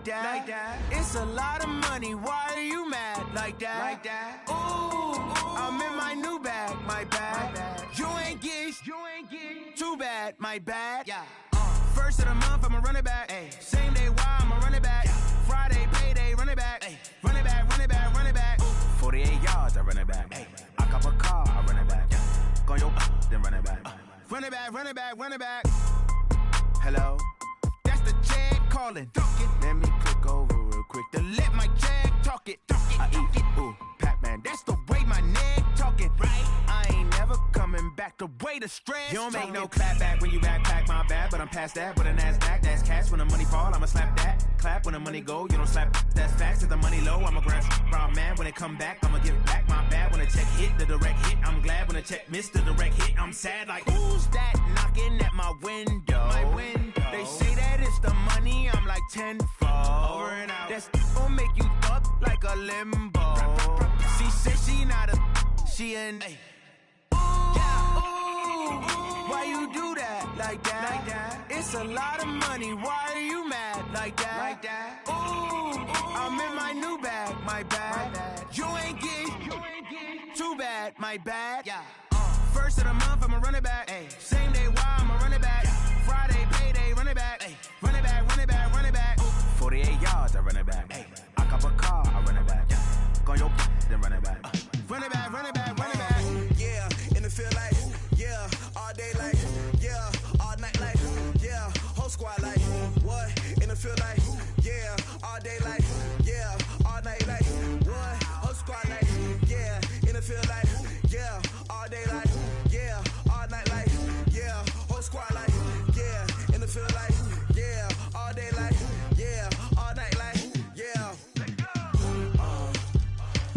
that. It's a lot of money, why are you mad like that? Ooh, I'm in my new bag, my bad. You ain't get too bad, my bad. First of the month, I'ma run it back. Same day, why I'ma run it back. Friday, payday, run it back. Run it back, run it back, run it back. 48 yards, I run it back. I cop a car, I run it back. Go your then run it back. Run it back, run it back, run it back. Hello? That's the jag calling. Let me click over real quick to let my jag talk it. I eat it, ooh, Pac-Man. That's the way my neck talking. Right? I ain't never coming back the way the stress. You don't make no clap back when you backpack, my bad. But I'm past that with a NASDAQ. That's cash when the money fall, I'ma slap that. Clap when the money go, you don't slap. That's facts. If the money low, I'ma grab brown man. When it come back, I'ma give back my bad. When the check hit, the direct hit. I'm glad when the check missed the direct hit. I'm sad like, who's that knocking at my window? My window. They say that it's the money, I'm like tenfold. Over and out. That's gon' make you up like a limbo. She said she not a, she an. Why you do that like that? It's a lot of money, why are you mad like that? Ooh, I'm in my new bag, my bad. You ain't get too bad, my bad. First of the month, I'ma run it back. Same day, why I'ma run it back. Friday, payday, run it back. Run it back, run it back, run it back. 48 yards, I run it back. I cop a car, I run it back. Go your then run it back. Run it back, run it back, run it back. Yeah, in the field like, yeah, all day like, yeah, all night like, yeah, whole squad like, what? In the field like, yeah, all day like, yeah, all night like, what? Whole squad like, yeah, in the field like, yeah, all day like, yeah, all night like, yeah, whole squad like, yeah, in the field like, yeah, all day like, yeah, all night like, yeah.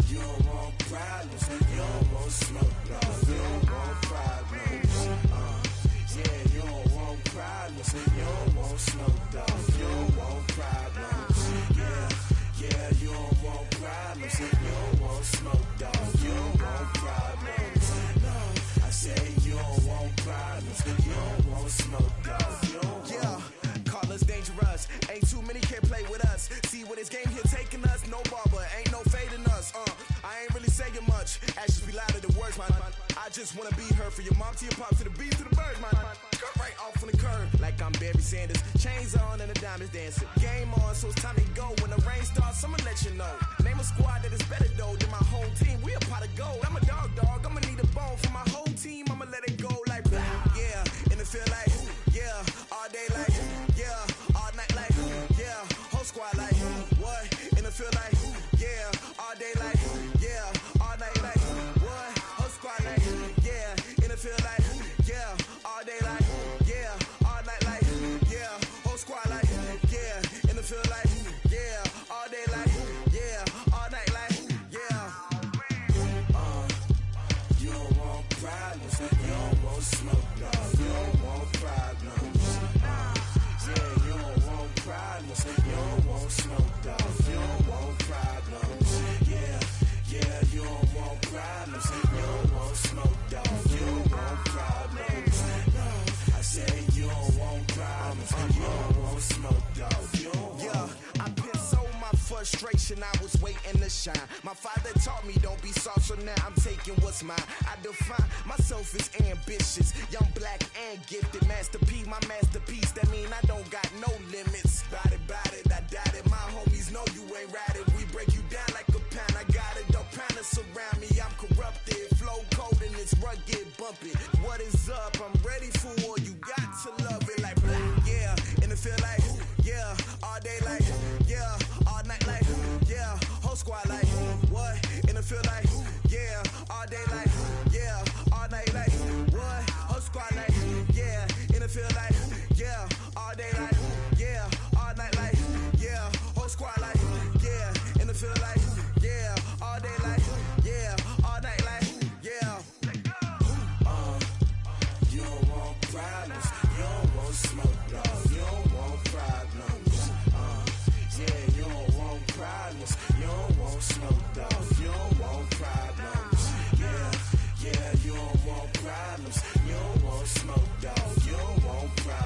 You don't want problems, you don't want smoke, dog. You don't want problems. Yeah, you don't want problems, you don't want smoke, dog. You don't want problems. Yeah, you don't want problems, you don't want smoke, dog. You don't want problems. No, I say you don't want problems, you don't want smoke, dog. You don't want. Call us dangerous. Ain't too many can play with us. See where this game here taking us. No barber, ain't no fading us. I ain't really saying much. Actions be louder than words, man. I just wanna be heard for your mom to your pop to the beat to the birds, man. Cut right off on the curb like I'm Barry Sanders. Chains on and the diamonds dancing. Game on, so it's time to go. When the rain starts, I'ma let you know. Name a squad that is better though than my home team. We a pot of gold. I'm a dog. I'ma need a bone for my whole team. I'ma let it go like blah. Yeah, in the field like, yeah, all day like, yeah, all night like, yeah, whole squad like, what? In the field like, yeah, all day like, yeah, all night like, what? Whole squad like, yeah, in the field like, yeah, all day like, yeah, all night like, yeah, whole squad like, yeah, in the field like, yeah, all day like, yeah, all night like, yeah. You don't want problems, you don't want smoke, dog. You don't want problems. Yeah, you don't want problems, you don't want smoke, dog. You don't want problems. Yeah, you don't want problems, you don't want smoke, dog. You don't want problems. No, I say you don't want problems, you don't want smoke, dog. You don't want. Yeah, I've been so my frustration, I was waiting to shine. My father taught me don't be soft, so now I'm taking what's mine. I define myself as ambitious, young, black, and gifted. Master P, my masterpiece. That mean I don't got no limits. Bout it, I doubt it. My homies know you ain't ratted. We break you down like a pound. I got it, don't pound to surround me. I'm corrupted, flow cold and it's rugged, bumpy. What is up? I'm ready for war. You got to love it like blah. Yeah, in the field like, yeah, all day like, yeah, all night like, yeah, whole squad like, what? In the field like, yeah, all day like, yeah, all night like, what? Whole squad like, yeah, in the field like, yeah, all day like, yeah, all night like, yeah, whole squad like, yeah, in the field like, yeah, all day like, yeah, all night like, yeah. You don't want problems, you don't want smoke, dog. You don't want problems. Yeah, you don't want problems, you don't want smoke, dog. You don't want problems. Yeah, you don't want problems, you don't want smoke, dog. You don't want problems.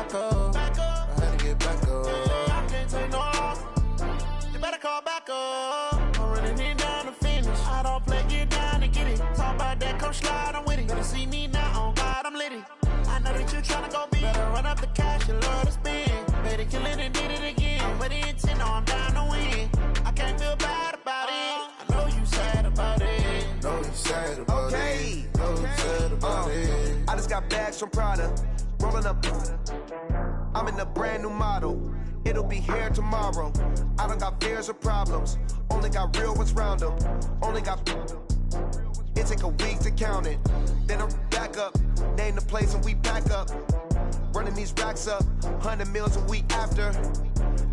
back up. I had to get back up. I can't take no loss. You better call back up. I'm running it down to finish. I don't play, get down and get it. Talk about that, come slide, I'm with it. Better see me now, on God, I'm litty. I know that you tryna go big. Better run up the cash, you love to spend. Better kill it and did it again. But the intent, no, I'm down to win. I can't feel bad about it. I know you sad about it. Know you sad about it. Know you sad about it. I just got bags from Prada. Rolling up. I'm in a brand new model. It'll be here tomorrow. I don't got fears or problems. Only got real ones round them. Only got. It take a week to count it. Then I'm back up. Name the place and we back up. Running these racks up. 100 meals a week after.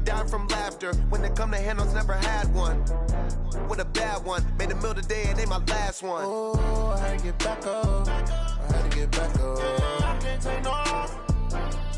Down from laughter. When they come to handles, never had one. With a bad one. Made a meal today and ain't my last one. Oh, I had to get back up. I had to get back up. I can't take no loss.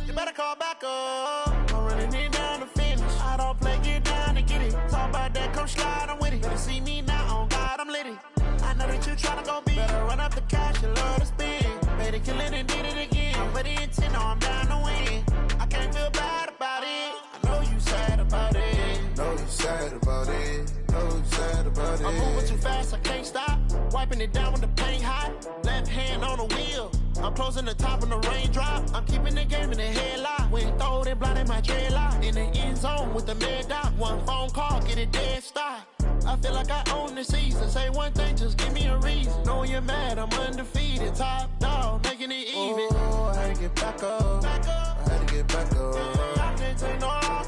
You better call back up. I'm running it down to finish. I don't play, get down and get it. Talk about that, come slide, I'm with it. Better see me now, on God, I'm litty. I know that you tryna go big. Better run up the cash, you love to spend. Better kill it and did it again. But the intent, no, I'm down to win. I can't feel bad about it. I know you sad about it. Know you sad about it. Know you sad about it. I'm moving too fast, I can't stop. Wiping it down with the paint hot. Left hand on the wheel. I'm closing the top when the raindrop. I'm keeping the game in the headlock. When throw it blind in my dreadlock. In the end zone with the mad dot. One phone call, get it dead stop. I feel like I own the season. Say one thing, just give me a reason. Knowing you're mad, I'm undefeated. Top dog, making it even. Oh, I had to get back up. I had to get back up. I can't take no loss.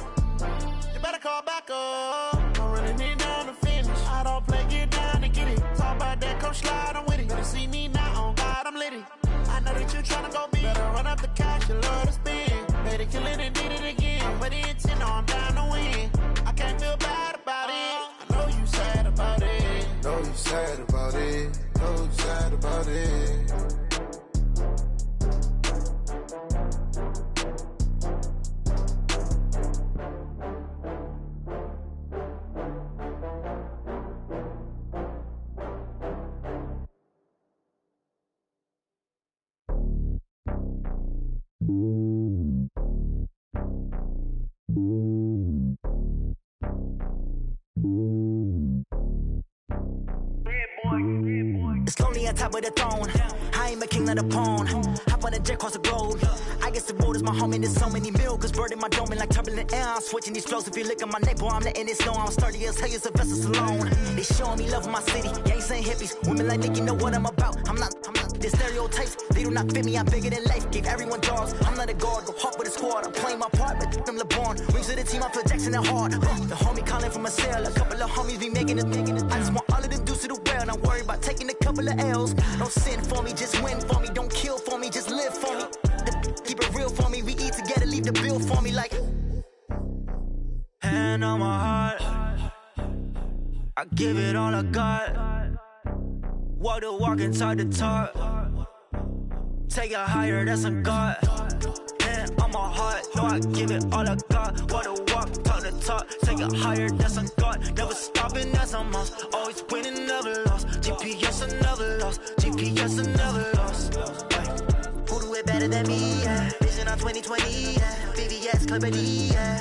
You better call back up. I'm running it down to finish. I don't play, get down and get it. Talk about that, come slide, I'm with it. Better see me now, on God, I'm litty. I know that you tryna go big. Better run up the cash, you love to spend. Better kill it and did it again. But the intent, no, I'm down to win. I can't feel bad about it. I know you sad about it. Know you sad about it. Know you sad about it. It's lonely on top of the throne. I ain't a king of the pawn. Hop on a jet across the globe. I guess the road is my home and there's so many miracles burning my dome and like turbulent air. I'm switching these flows. If you look at my neck, boy, I'm letting it snow. I'm sturdy as hell, it's a vessel alone. They showing me love in my city. Gang saying hippies. Women like Nick, you know what I'm about. I'm not the stereotypes. They do not fit me. I'm bigger than life. Gave everyone jaws. I'm not a guard. Go hard with a squad. I'm playing my part, but I'm LeBron. Wings of the team, I feel Jackson and hard. The homie calling from a cell. A couple of homies be making it. I just want all of them dudes to the well. Not worry about taking a couple of L's. Don't sin for me, just win for me. Don't kill for me, just live for me. Keep it real for me. We eat together, leave the bill for me like. Hand on my heart, I give it all I got. Walk the walk inside the talk. Take it higher, that's a God. Hand on my heart, no, I give it all I got. Walk the walk, talk the talk. Take it higher, that's a God. Never stopping, that's a must. Always winning, never lost. GPS, I never lost. GPS, I never lost. Who do it better than me? Yeah. Vision on 2020. Yeah. VVS, Clarity. Yeah.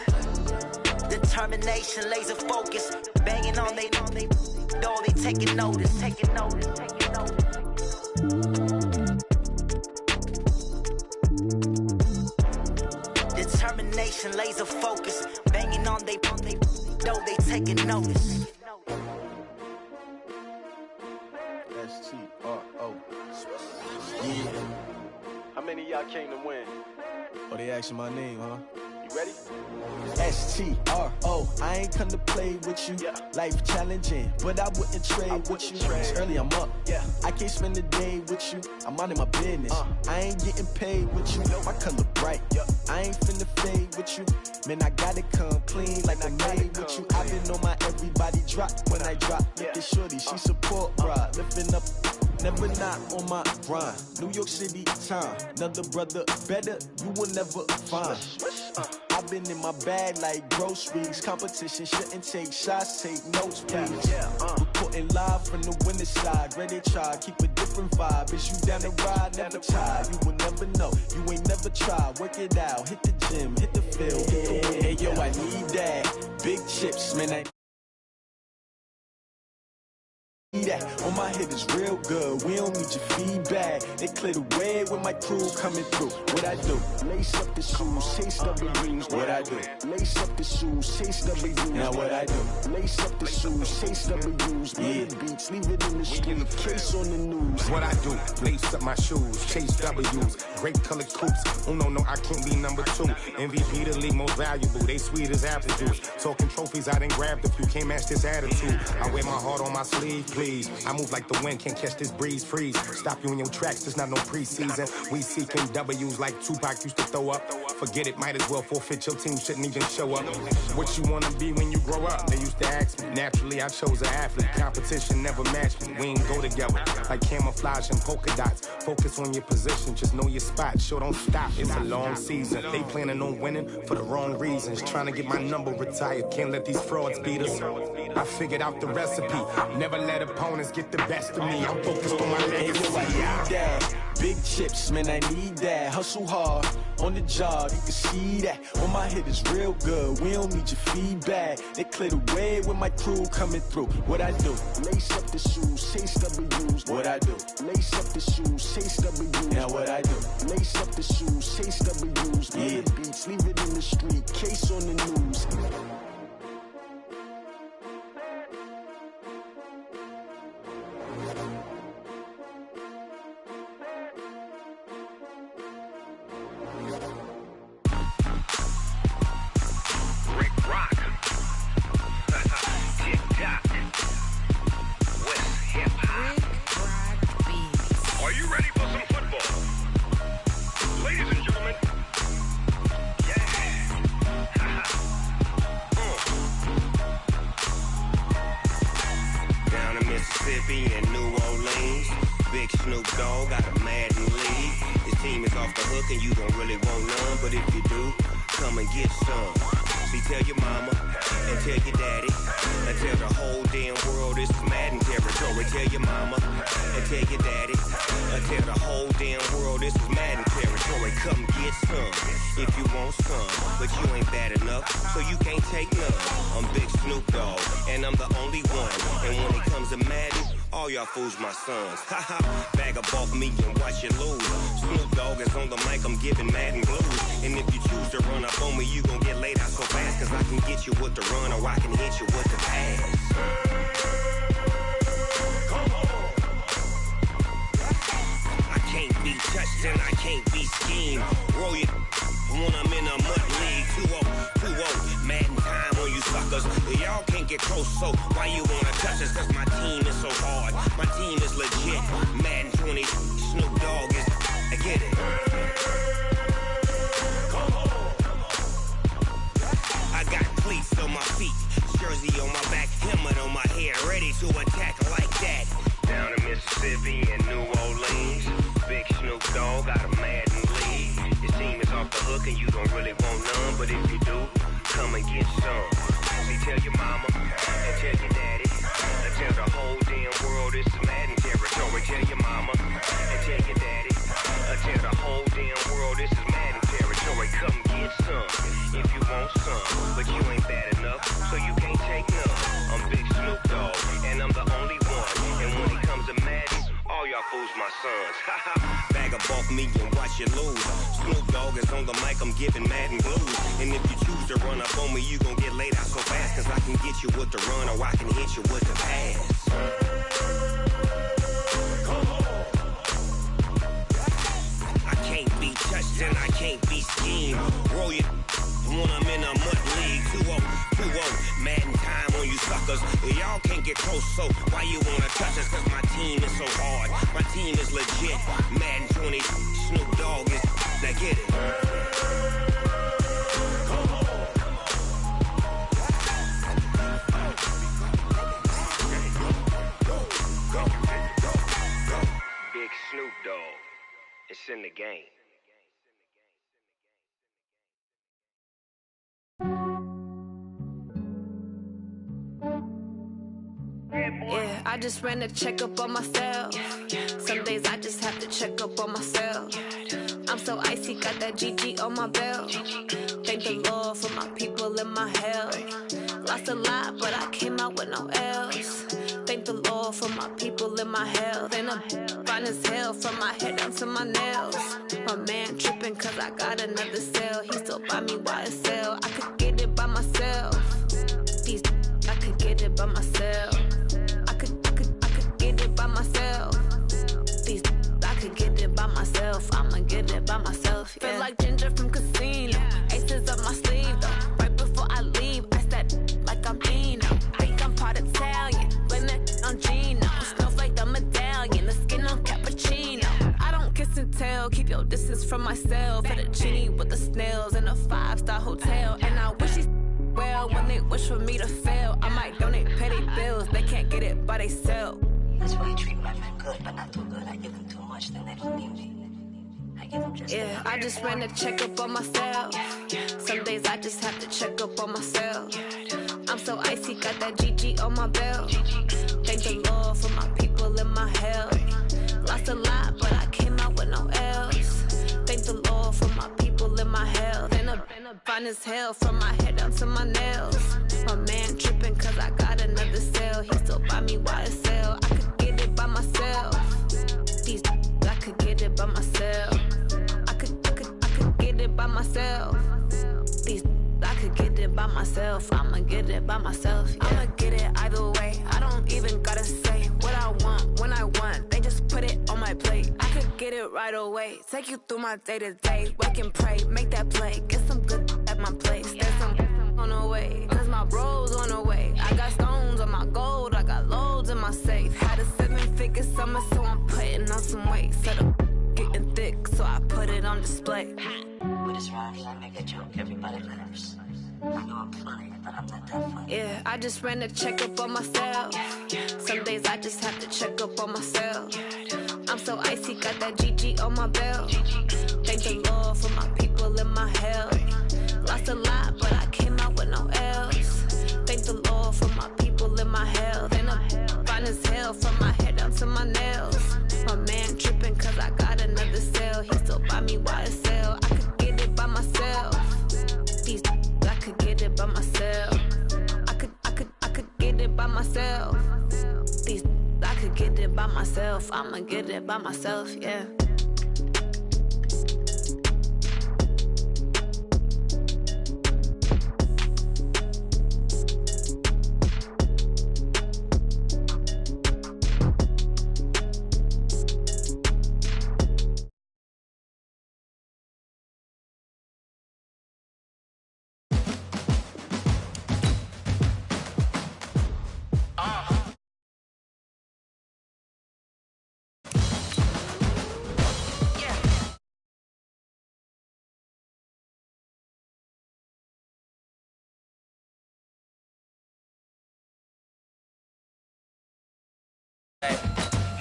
Determination, laser focus. Banging on they know they taking notice. Taking notice. Taking notice. Determination, laser focus. Banging on they know they taking notice. STRO. Yeah. How many of y'all came to win? Oh, they asking my name, huh? You ready? STRO. I ain't come to play with you. Yeah. Life challenging, but I wouldn't trade with you. It's early, I'm up. Yeah. I can't spend the day with you. I'm minding my business. I ain't getting paid with you. My color bright. Yep. I ain't finna fade with you. Man, I gotta come clean like I made with you. I've been on my everybody drop when I drop. Look at shorty, she support ride. Lifting up, never not on my grind. New York City time. Another brother better, you will never find. I I've been in my bag like groceries. Competition shouldn't take shots, take notes, please. Reporting live from the winter side. Ready to try, keep a different vibe. Is you down the ride? Never tired. You will never know. You ain't never tried. Work it out. Hit the gym, hit the field. Hey yo, I need that. Big chips, man. That on my head is real good. We don't need your feedback. They clear the way with my crew coming through. What I do? Lace up the shoes, chase W's. What I do? Lace up the shoes, chase W's. Now what I do? Lace up the shoes, chase W's. Yeah, beats, leave it in the street. Case on the news. What I do? Lace up my shoes, chase W's. Great colored coops. Oh no, I can't be number 2. MVP the league most valuable. They sweet as apple juice. Talking trophies, I done grabbed a few. Can't match this attitude. I wear my heart on my sleeve, please. I move like the wind, can't catch this breeze, freeze. Stop you in your tracks, there's not no preseason. We seeking W's like Tupac used to throw up. Forget it, might as well forfeit, your team shouldn't even show up. What you wanna be when you grow up? They used to ask me. Naturally, I chose an athlete. Competition never matched me. We ain't go together like camouflage and polka dots. Focus on your position, just know your spot. Sure, don't stop, it's a long season. They planning on winning for the wrong reasons. Trying to get my number retired, can't let these frauds beat us. I figured out the recipe. Never let opponents get the best of me. I'm focused on my legacy. I need that. Big chips, man, I need that. Hustle hard on the job, you can see that. On my head is real good. We don't need your feedback. They clear the way with my crew coming through. What I do? Lace up the shoes, chase W's. What I do? Lace up the shoes, chase W's. Now what I do? Lace up the shoes, chase W's. Yeah, beats, leave it in the street. Case on the news. And New Orleans, big Snoop Dogg got a Madden league. His team is off the hook and you don't really want none, but if you do, come and get some. See, tell your mama and tell your daddy and tell the whole damn world this is Madden territory. Tell your mama and tell your daddy and tell the whole damn world this is Madden territory. Come get some if you want some, but you ain't bad enough, so you can't take none. I'm Big Snoop Dogg and I'm the only one, and when it comes to Madden, all y'all fools my sons. Haha, bag up off me and watch you lose. Snoop Dogg is on the mic, I'm giving Madden blues. And if you choose to run up on me, you gon' get laid out so fast, cause I can get you with the run or I can hit you with the pass. Come on. I can't be touched and I can't be schemed. Roll you when I'm in a mud league. 2-0, Madden time on you suckers. Y'all can't get close, so why you wanna touch us? Cause my team is so hard, my team is legit. Madden 20, Snoop Dogg is, I get it. Come on. I got cleats on my feet, jersey on my back, helmet on my head, ready to attack like that. Down in Mississippi and New Orleans, big Snoop Dogg got a Madden league. His team is off the hook and you don't really want none, but if you do, come and get some. See, tell your mama and tell your daddy and tell the whole damn world this is Madden territory. Tell your mama and tell your daddy and tell the whole damn world this is Madden territory. Come get some if you want some, but you ain't bad enough, so you can't take none. I'm Big Snoop Dogg and I'm the only one, and when it comes to Madden, all y'all fools my sons. Bag up off me and watch you lose. Snoop Dogg is on the mic, I'm giving Madden blues. And if you choose to run up on me, you gon' get laid out so fast, cause I can get you with the run or I can hit you with the pass. Come on. I can't be touched and I can't be schemed. Roll you when I'm in a mud league. 2-0, Madden time on you suckers. Y'all can't get close, so why you wanna touch us? Cause my team is so hard, my team is legit. Madden 20, Snoop Dogg is, now get it. Come on. Go. Big Snoop Dogg, it's in the game. I just ran a checkup on myself. Some days I just have to check up on myself. I'm so icy, got that GG on my belt. Thank the Lord for my people and my health. Lost a lot, but I came out with no else. Thank the Lord for my people and my health. And I'm fine as hell from my head down to my nails. My man tripping cause I got another cell. He still buy me YSL. I could get it by myself. These I could get it by myself. I could get it by myself. These I could get it by myself. I'ma get it by myself. Yeah. Feel like Ginger from Casino. Aces up my sleeve though. Right before I leave, I said like I'm Dino. Think I'm part Italian, blame that on Gino. Smells like the medallion, the skin on cappuccino. I don't kiss and tell, keep your distance from myself. At a genie with the snails in a 5-star hotel. And I wish he's well when they wish for me to fail. I might donate petty bills, they can't get it by themselves. That's why you treat my friend good, but not too good. I give them too much, then they don't need me. I give them just yeah, I just ran a checkup on myself. Some days I just have to check up on myself. I'm so icy, got that GG on my belt. Thank the Lord for my people and my health. Lost a lot, but I came out with no else. Thank the Lord for my people and my health. And I'm fine as hell from my head down to my nails. My man tripping cause I got another cell. He still buy me YSL. I could get it by myself. These I could get it by myself. I could get it by myself. These I could get it by myself. I'ma get it by myself. Yeah. I'ma get it either way. I don't even gotta say what I want when I want. They just put it on my plate. I could get it right away. Take you through my day to day. Wake and pray, make that play. Get some good at my place. There's some on the way, cause my bro's on the way. I got stones on my gold. I got loads in my safe. Had a 7-figure summer, so I'm putting on some weight. Set up getting thick, so I put it on display. With this rhyme, I make a joke, everybody laughs. I know I'm funny, but I'm not that funny. Yeah, I just ran a checkup on myself. Some days I just have to check up on myself. I'm so icy, got that GG on my belt. Thank the Lord for my people and my health. Lost a lot, but I came out with no else. Thank the Lord for my people and my health. And I'm fine as hell from my head down to my nails. My man tripping cause I got another cell. He still buy me YSL. I could get it by myself. These I could get it by myself. I could get it by myself. These I could get it by myself. I'ma get it by myself, yeah.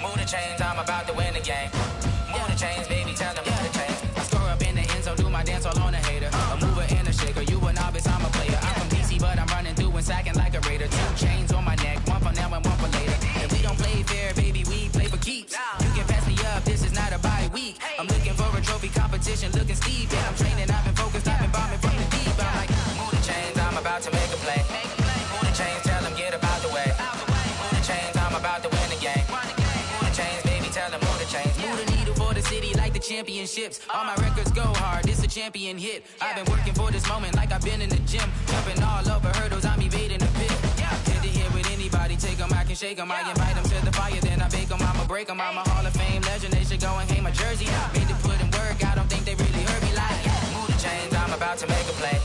Move the chains, I'm about to win the game. Move the chains, baby, tell them move the chains. I score up in the end zone, do my dance all on a hater. A mover and a shaker, you a novice, I'm a player. I'm from DC, but I'm running through and sacking like a raider. 2 chains on my neck, one for now and one for later. If we don't play fair, baby, we play for keeps. You can pass me up, this is not a bye week. I'm looking for a trophy competition, looking steep. Yeah, I'm training, I've been focused, I've been bombing from the deep. I'm like, move the chains, I'm about to make a play. Move the chains, tell them get up out the way. Move the chains, I'm about to win the game. Move the needle for the city like the championships. All my records go hard, this a champion hit. I've been working for this moment like I've been in the gym. Jumping all over hurdles, I'm evading the pit. Head to head with anybody, take them, I can shake them. I invite them to the fire, then I bake them, I'ma break them. I'm a Hall of Fame legend, they should go and hang my jersey. Made to put in work, I don't think they really heard me like. Move the chains, I'm about to make a play.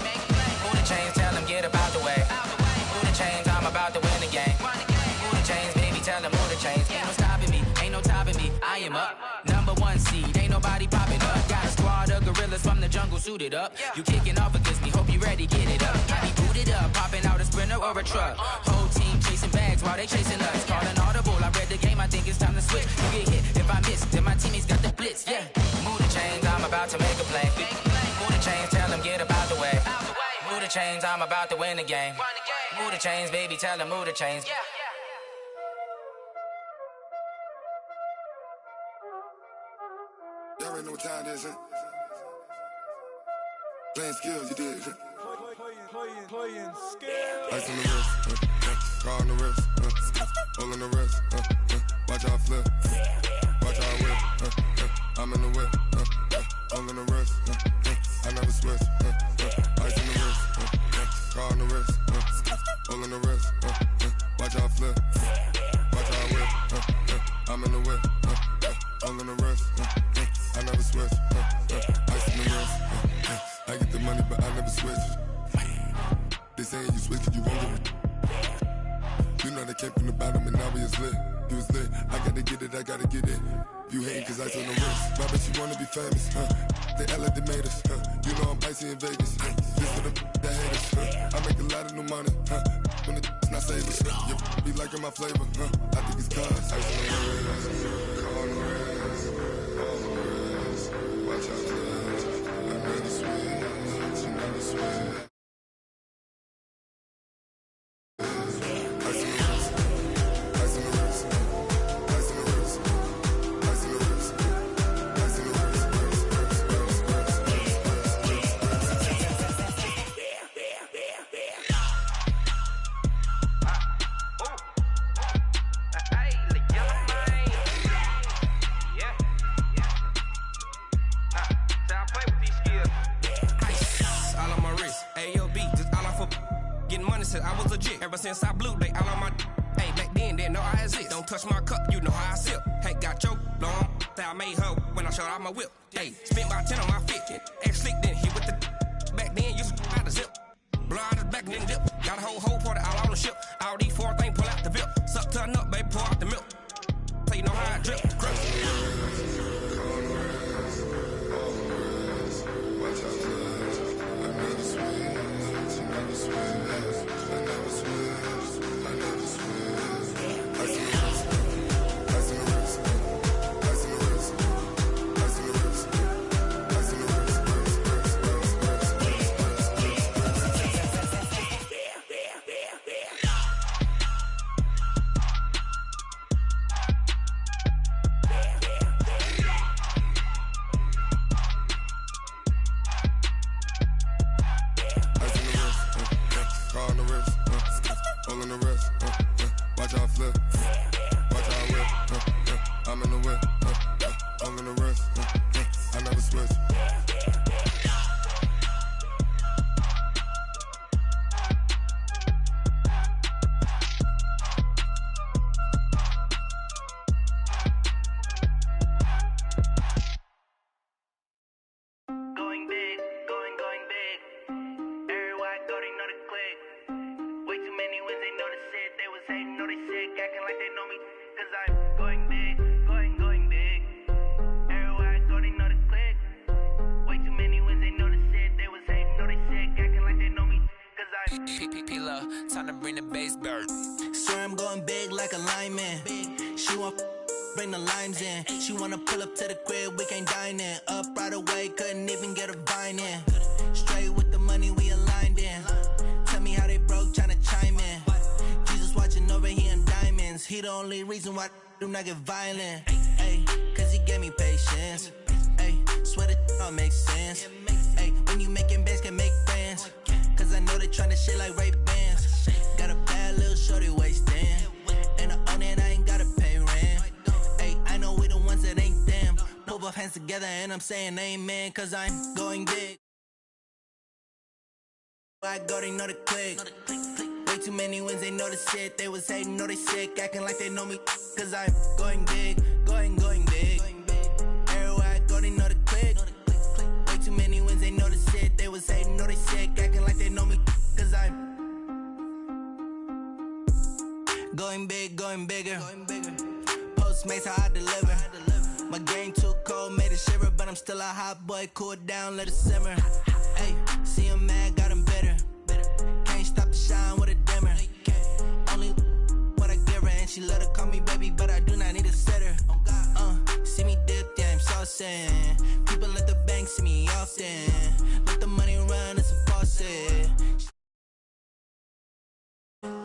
Move the chains, tell them get up out the way. Move the chains, I'm about to win the game. Move the chains, baby, tell them move the chains. Ain't no stopping me, ain't no topping me. I am up, number 1 seed, ain't nobody popping up. Got a squad of gorillas from the jungle suited up. You kicking off against me, hope you ready, get it up. I be booted up, popping out a Sprinter or a truck. Whole team chasing bags while they chasing us. Calling audible, I read the game, I think it's time to switch. You get hit, if I miss, then my teammates got the blitz, yeah. Move the chains, I'm about to make a play. Move the chains, tell them get up out the way. Move the chains, I'm about to win the game. Move the chains, baby, tell them move the chains. already know what time it is, huh? Playing skills, you did. Playing skills. Ice on the wrist, car on the wrist, all on the wrist, watch how I flip, watch how I whip, I'm in the whip, all on the wrist, I never switch, ice on the wrist, car on the wrist, all on the wrist, watch how I flip, watch how I whip, I'm in the whip, all on the wrist, I never switch, ice on the wrist, I get the money but I never switch. They saying you switch 'cause you won't get it. You know they came from the bottom and now we is lit. You was lit, I gotta get it, I gotta get it. You hating 'cause ice on the wrist. My bitch, you wanna be famous, They act like they made us, You know I'm icy in Vegas, This for the that hate us, I make a lot of new money, When it's not savers, You be liking my flavor, I think it's cause ice on the wrist, car on the wrist, all on the wrist. Watch out, flash, I never switch, you never switch. Ever since I blew, they all on my. Hey, back then, didn't know I exist. Don't touch my cup, you know how I sip. Hey, got your long. That I made her when I showed out my whip. Hey, spent about 10 on my fit. X slick, then hit with the. Back then, used to out the zip. Blow out his back, then dip. Got a whole party all on the ship. All these 4 things, pull out the VIP. Suck, turn up, baby, pour out the milk. So you know how I drip. Crush. Watch out, I never switch, I never switch. I never switch, I never switch. Ice in the wrist, ice in the wrist, ice in the wrist, ice in the wrist, ice in the wrist. All on the wrist, watch how I flip, watch how I whip, I'm in the whip, all on the wrist, I never switch. Going big, going big. Everywhere I go, they know the click. Way too many wins, they know the shit. They was hating, know they sick, acting like they know me. Cause I'm going big, going big. Everywhere I go, they know the click. Way too many wins, they know the shit. They was hating, know they sick, acting like they know me. Cause I'm P-Love, time to bring the bass bird. Swear I'm going big like a lineman. She want bring the limes in. She wanna pull up to the crib, we can't dine in. Up right away, couldn't even get a vine in. Straight with the money, we aligned in. Tell me how they broke, tryna chime in. Jesus watching over here in diamonds. He the only reason why I do not get violent. Ay, cause he gave me patience. Ay, swear that all makes sense. Ay, when you making bands, can make friends. Cause I know they tryna shit like Ray Bans. Got a bad little shorty wasting. And I own it, I ain't gotta pay rent. Ay, I know we the ones that ain't them. Pull both hands together and I'm saying amen. Cause I'm going big. I go, they know the click. Way too many wins, they know the shit. They was hating, know they sick, acting like they know me. Cause I'm going big, going big. Everywhere I go, they know the click. Way too many wins, they know the shit. They was hating, know they sick, acting like they know me. Cause I'm going big, going bigger. Postmates, how I deliver. My game too cold, made it shiver. But I'm still a hot boy, cool down, let it simmer. Hey, see him mad, got him bitter. Can't stop the shine with a dimmer. Only what I give her, and she let her call me baby, but I do not need a sitter. See me dip, yeah, I'm saucing. People at the bank see me often. Let the money run, it's a faucet.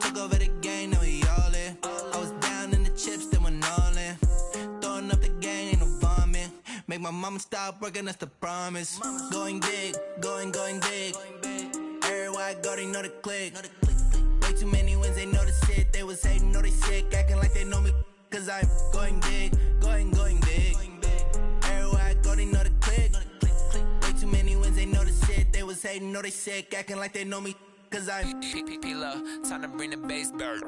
Took over the game, now we all in. I was down in the chips, then went all in. Throwing up the gang, ain't no vomit. Make my mama stopped working, that's the promise. Going big, going big. Everywhere I go, they know the click. Way too many wins, they know the shit. They was hating, know they sick, acting like they know me. Cause I'm going big, going big. Everywhere I go, they know the click. Way too many wins, they know the shit. They was hating, know they sick, acting like they know me. Cause I'm P-Lo, time to bring the bass bird.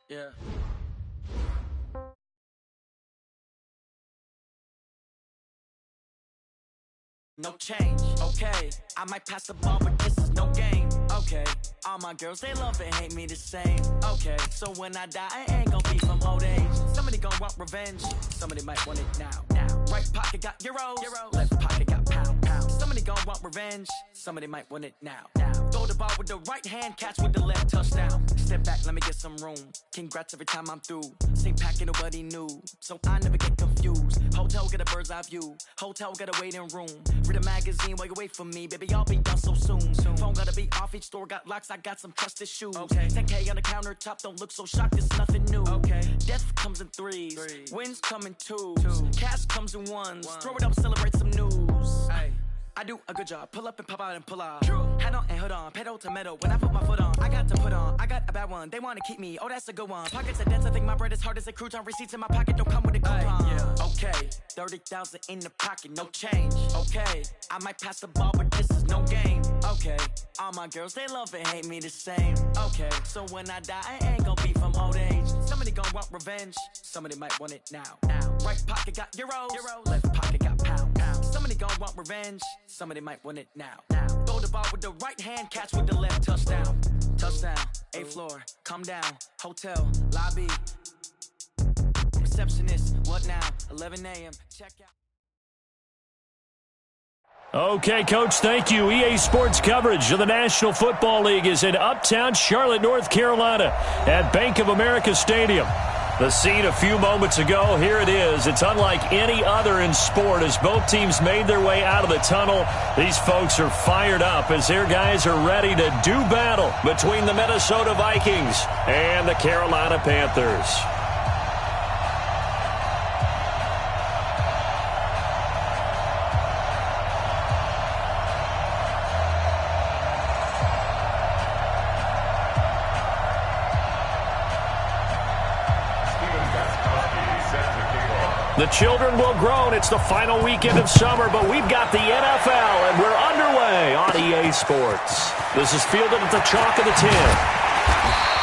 Yeah. No change, okay. I might pass the ball, but this is no game, okay. All my girls, they love and hate me the same, okay. So when I die, I ain't gon' be from old age. Somebody gon' want revenge, somebody might want it now. Right pocket got euros, left pocket got pound. Somebody gon' want revenge, somebody might want it now. Throw the ball with the right hand, catch with the left, touchdown. Step back, let me get some room. Congrats every time I'm through. Same packet, nobody knew, so I never get confused. Hotel get a bird's eye view, hotel got a waiting room. Read a magazine while you wait for me, baby, I'll be done so soon. Phone gotta be off, each store got locks, I got some trusted shoes. 10K on the countertop, don't look so shocked, it's nothing new. Death comes in threes, wins come in twos. Cash comes in ones, throw it up, celebrate some news. I do a good job, pull up and pop out and pull off. Head on and hood on, pedal to metal, when I put my foot on, I got to put on, I got a bad one, they wanna keep me, oh that's a good one. Pockets are dense, I think my bread is hard as a crouton, receipts in my pocket don't come with a coupon. Okay, 30,000 in the pocket, no change, okay. I might pass the ball, but this is no game, okay. All my girls, they love and hate me the same, okay. So when I die, I ain't gon' be from old age. Somebody gon' want revenge, somebody might want it now. Right pocket got euros, left pocket got pound. Somebody gon' want revenge, somebody might want it now. Throw the ball with the right hand, catch with the left, touchdown. Touchdown, 8th floor, come down, hotel, lobby. Receptionist, what now? 11 a.m., check out. Okay, Coach, thank you. EA Sports coverage of the National Football League is in uptown Charlotte, North Carolina at Bank of America Stadium. The scene a few moments ago, here it is. It's unlike any other in sport as both teams made their way out of the tunnel. These folks are fired up as their guys are ready to do battle between the Minnesota Vikings and the Carolina Panthers. The children will groan. It's the final weekend of summer, but we've got the NFL, and we're underway on EA Sports. This is fielded at the chalk of the 10.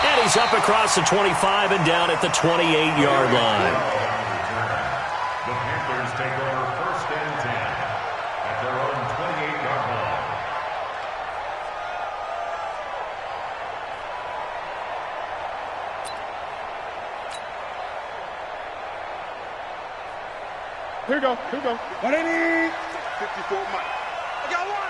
And he's up across the 25 and down at the 28-yard line. The Panthers take over 1st and 10 at their own 28-yard line. Here we go. What do they need? 54 Mike. I got one.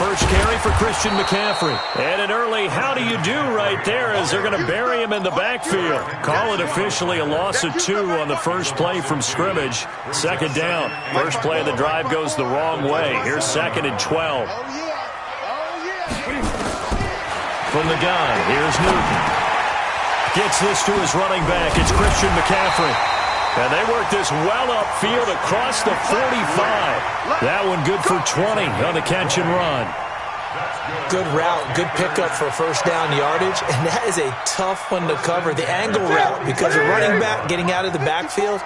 First carry for Christian McCaffrey. And an early how do you do right there as they're going to bury him in the backfield. Call it officially a loss of 2 on the first play from scrimmage. Second down. First play of the drive goes the wrong way. Here's 2nd and 12. From the gun, here's Newton. Gets this to his running back. It's Christian McCaffrey. And they work this well upfield across the 45. That one good for 20 on the catch and run. Good route, good pickup for first down yardage, and that is a tough one to cover, the angle route, because a running back getting out of the backfield,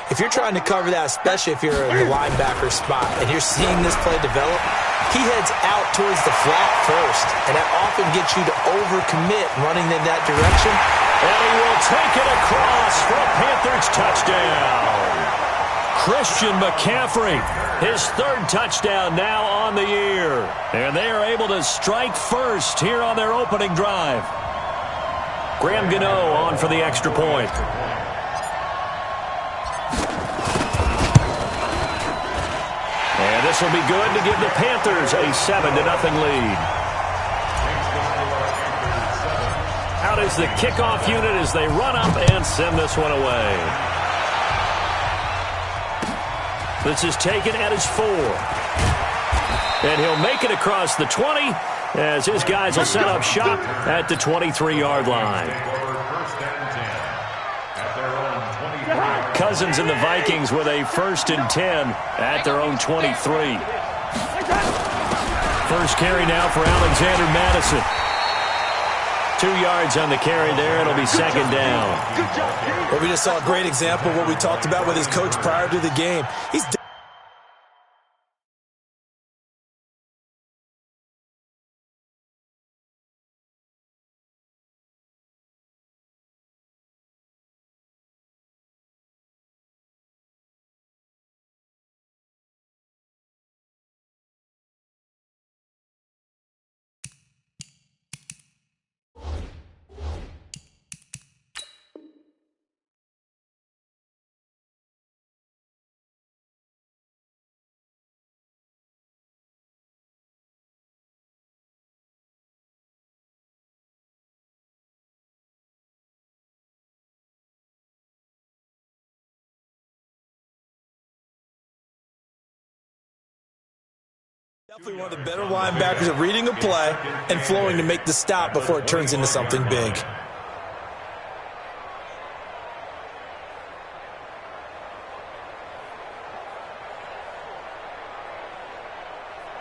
if you're trying to cover that, especially if you're in the linebacker spot and you're seeing this play develop, he heads out towards the flat first, and that often gets you to overcommit running in that direction. And he will take it across for a Panthers touchdown. Christian McCaffrey, his third touchdown now on the year. And they are able to strike first here on their opening drive. Graham Gano on for the extra point. And this will be good to give the Panthers a 7-0 lead. Out is the kickoff unit as they run up and send this one away. This is taken at his 4. And he'll make it across the 20 as his guys will set up shop at the 23-yard line. Cousins and the Vikings with a 1st and 10 at their own 23. First carry now for Alexander Madison. 2 yards on the carry there. It'll be 2nd down. Well, we just saw a great example of what we talked about with his coach prior to the game. He's definitely one of the better linebackers at reading a play and flowing to make the stop before it turns into something big.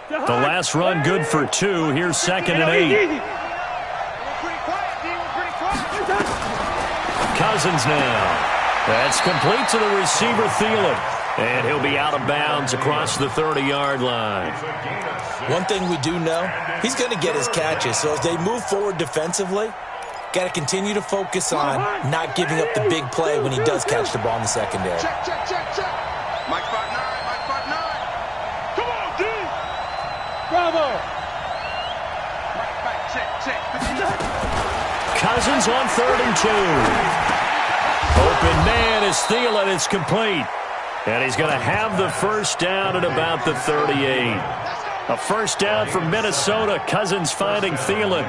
The last run good for 2. Here's 2nd and 8. Cousins now. That's complete to the receiver, Thielen. And he'll be out of bounds across the 30-yard line. One thing we do know, he's going to get his catches. So as they move forward defensively, got to continue to focus on not giving up the big play when he does catch the ball in the secondary. Check. Mike 5-9. Come on, D. Bravo. Mike, check. Cousins on 3rd and 2. Open man is Thielen. It's complete. And he's going to have the first down at about the 38. A first down for Minnesota. Cousins finding Thielen.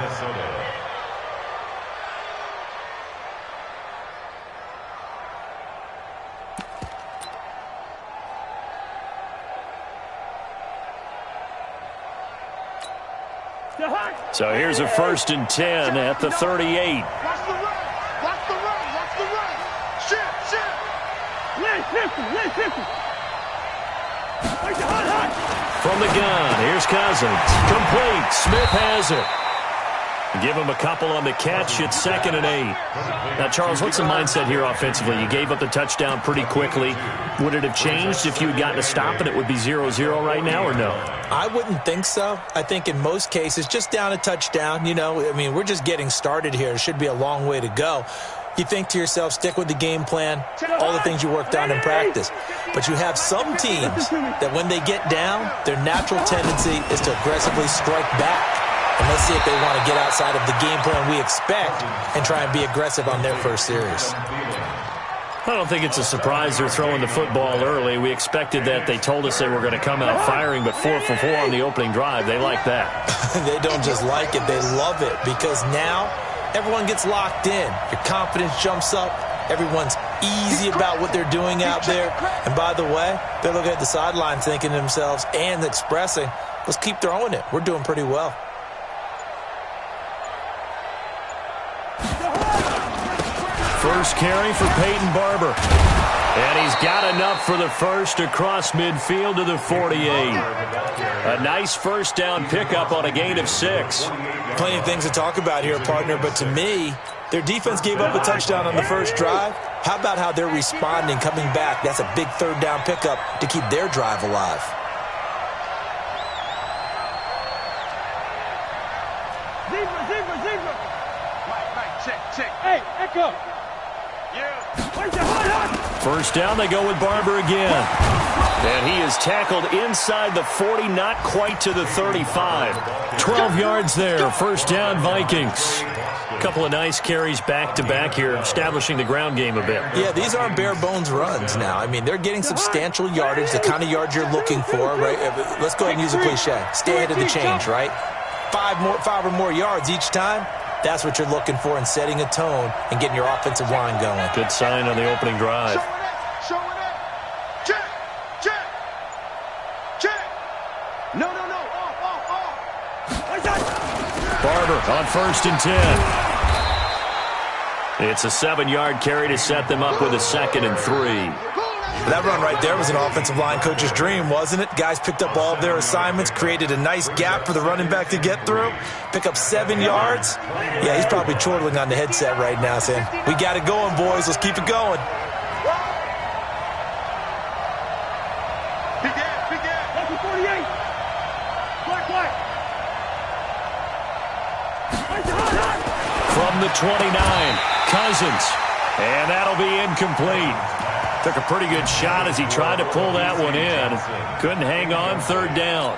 So here's a 1st and 10 at the 38. Watch the run. Shit. From the gun, here's Cousins. Complete. Smith has it. Give him a couple on the catch. It's 2nd and 8. Now, Charles, what's the mindset here offensively? You gave up the touchdown pretty quickly. Would it have changed if you had gotten a stop and it would be 0-0 right now, or no? I wouldn't think so. I think in most cases, just down a touchdown, we're just getting started here. It should be a long way to go. You think to yourself, stick with the game plan, all the things you worked on in practice. But you have some teams that when they get down, their natural tendency is to aggressively strike back. And let's see if they want to get outside of the game plan we expect and try and be aggressive on their first series. I don't think it's a surprise they're throwing the football early. We expected that. They told us they were going to come out firing, but 4 for 4 on the opening drive. They like that. They don't just like it. They love it because now everyone gets locked in. Your confidence jumps up. Everyone's easy about what they're doing out there. And by the way, they're looking at the sideline thinking to themselves and expressing, let's keep throwing it. We're doing pretty well. First carry for Peyton Barber. And he's got enough for the first across midfield to the 48. A nice first down pickup on a gain of 6. Plenty of things to talk about here, partner, but to me, their defense gave up a touchdown on the first drive. How about how they're responding, coming back? That's a big third down pickup to keep their drive alive. Zebra. Mike, check. Hey, Echo. Yeah. First down, they go with Barber again. And he is tackled inside the 40, not quite to the 35. 12 yards there. First down, Vikings. A couple of nice carries back-to-back here, establishing the ground game a bit. Yeah, these aren't bare-bones runs now. I mean, they're getting substantial yardage, the kind of yards you're looking for, right? Let's go ahead and use a cliche. Stay ahead of the change, right? Five or more yards each time. That's what you're looking for in setting a tone and getting your offensive line going. Good sign on the opening drive. Show it. Check. No. Off. Barber on 1st and 10. It's a 7-yard carry to set them up with a 2nd and 3. That run right there was an offensive line coach's dream, wasn't it? Guys picked up all of their assignments, created a nice gap for the running back to get through, pick up 7 yards. Yeah, he's probably chortling on the headset right now saying, we got it going, boys. Let's keep it going. Big gas. 48. Black. From the 29, Cousins. And that'll be incomplete. Took a pretty good shot as he tried to pull that one in. Couldn't hang on, 3rd down.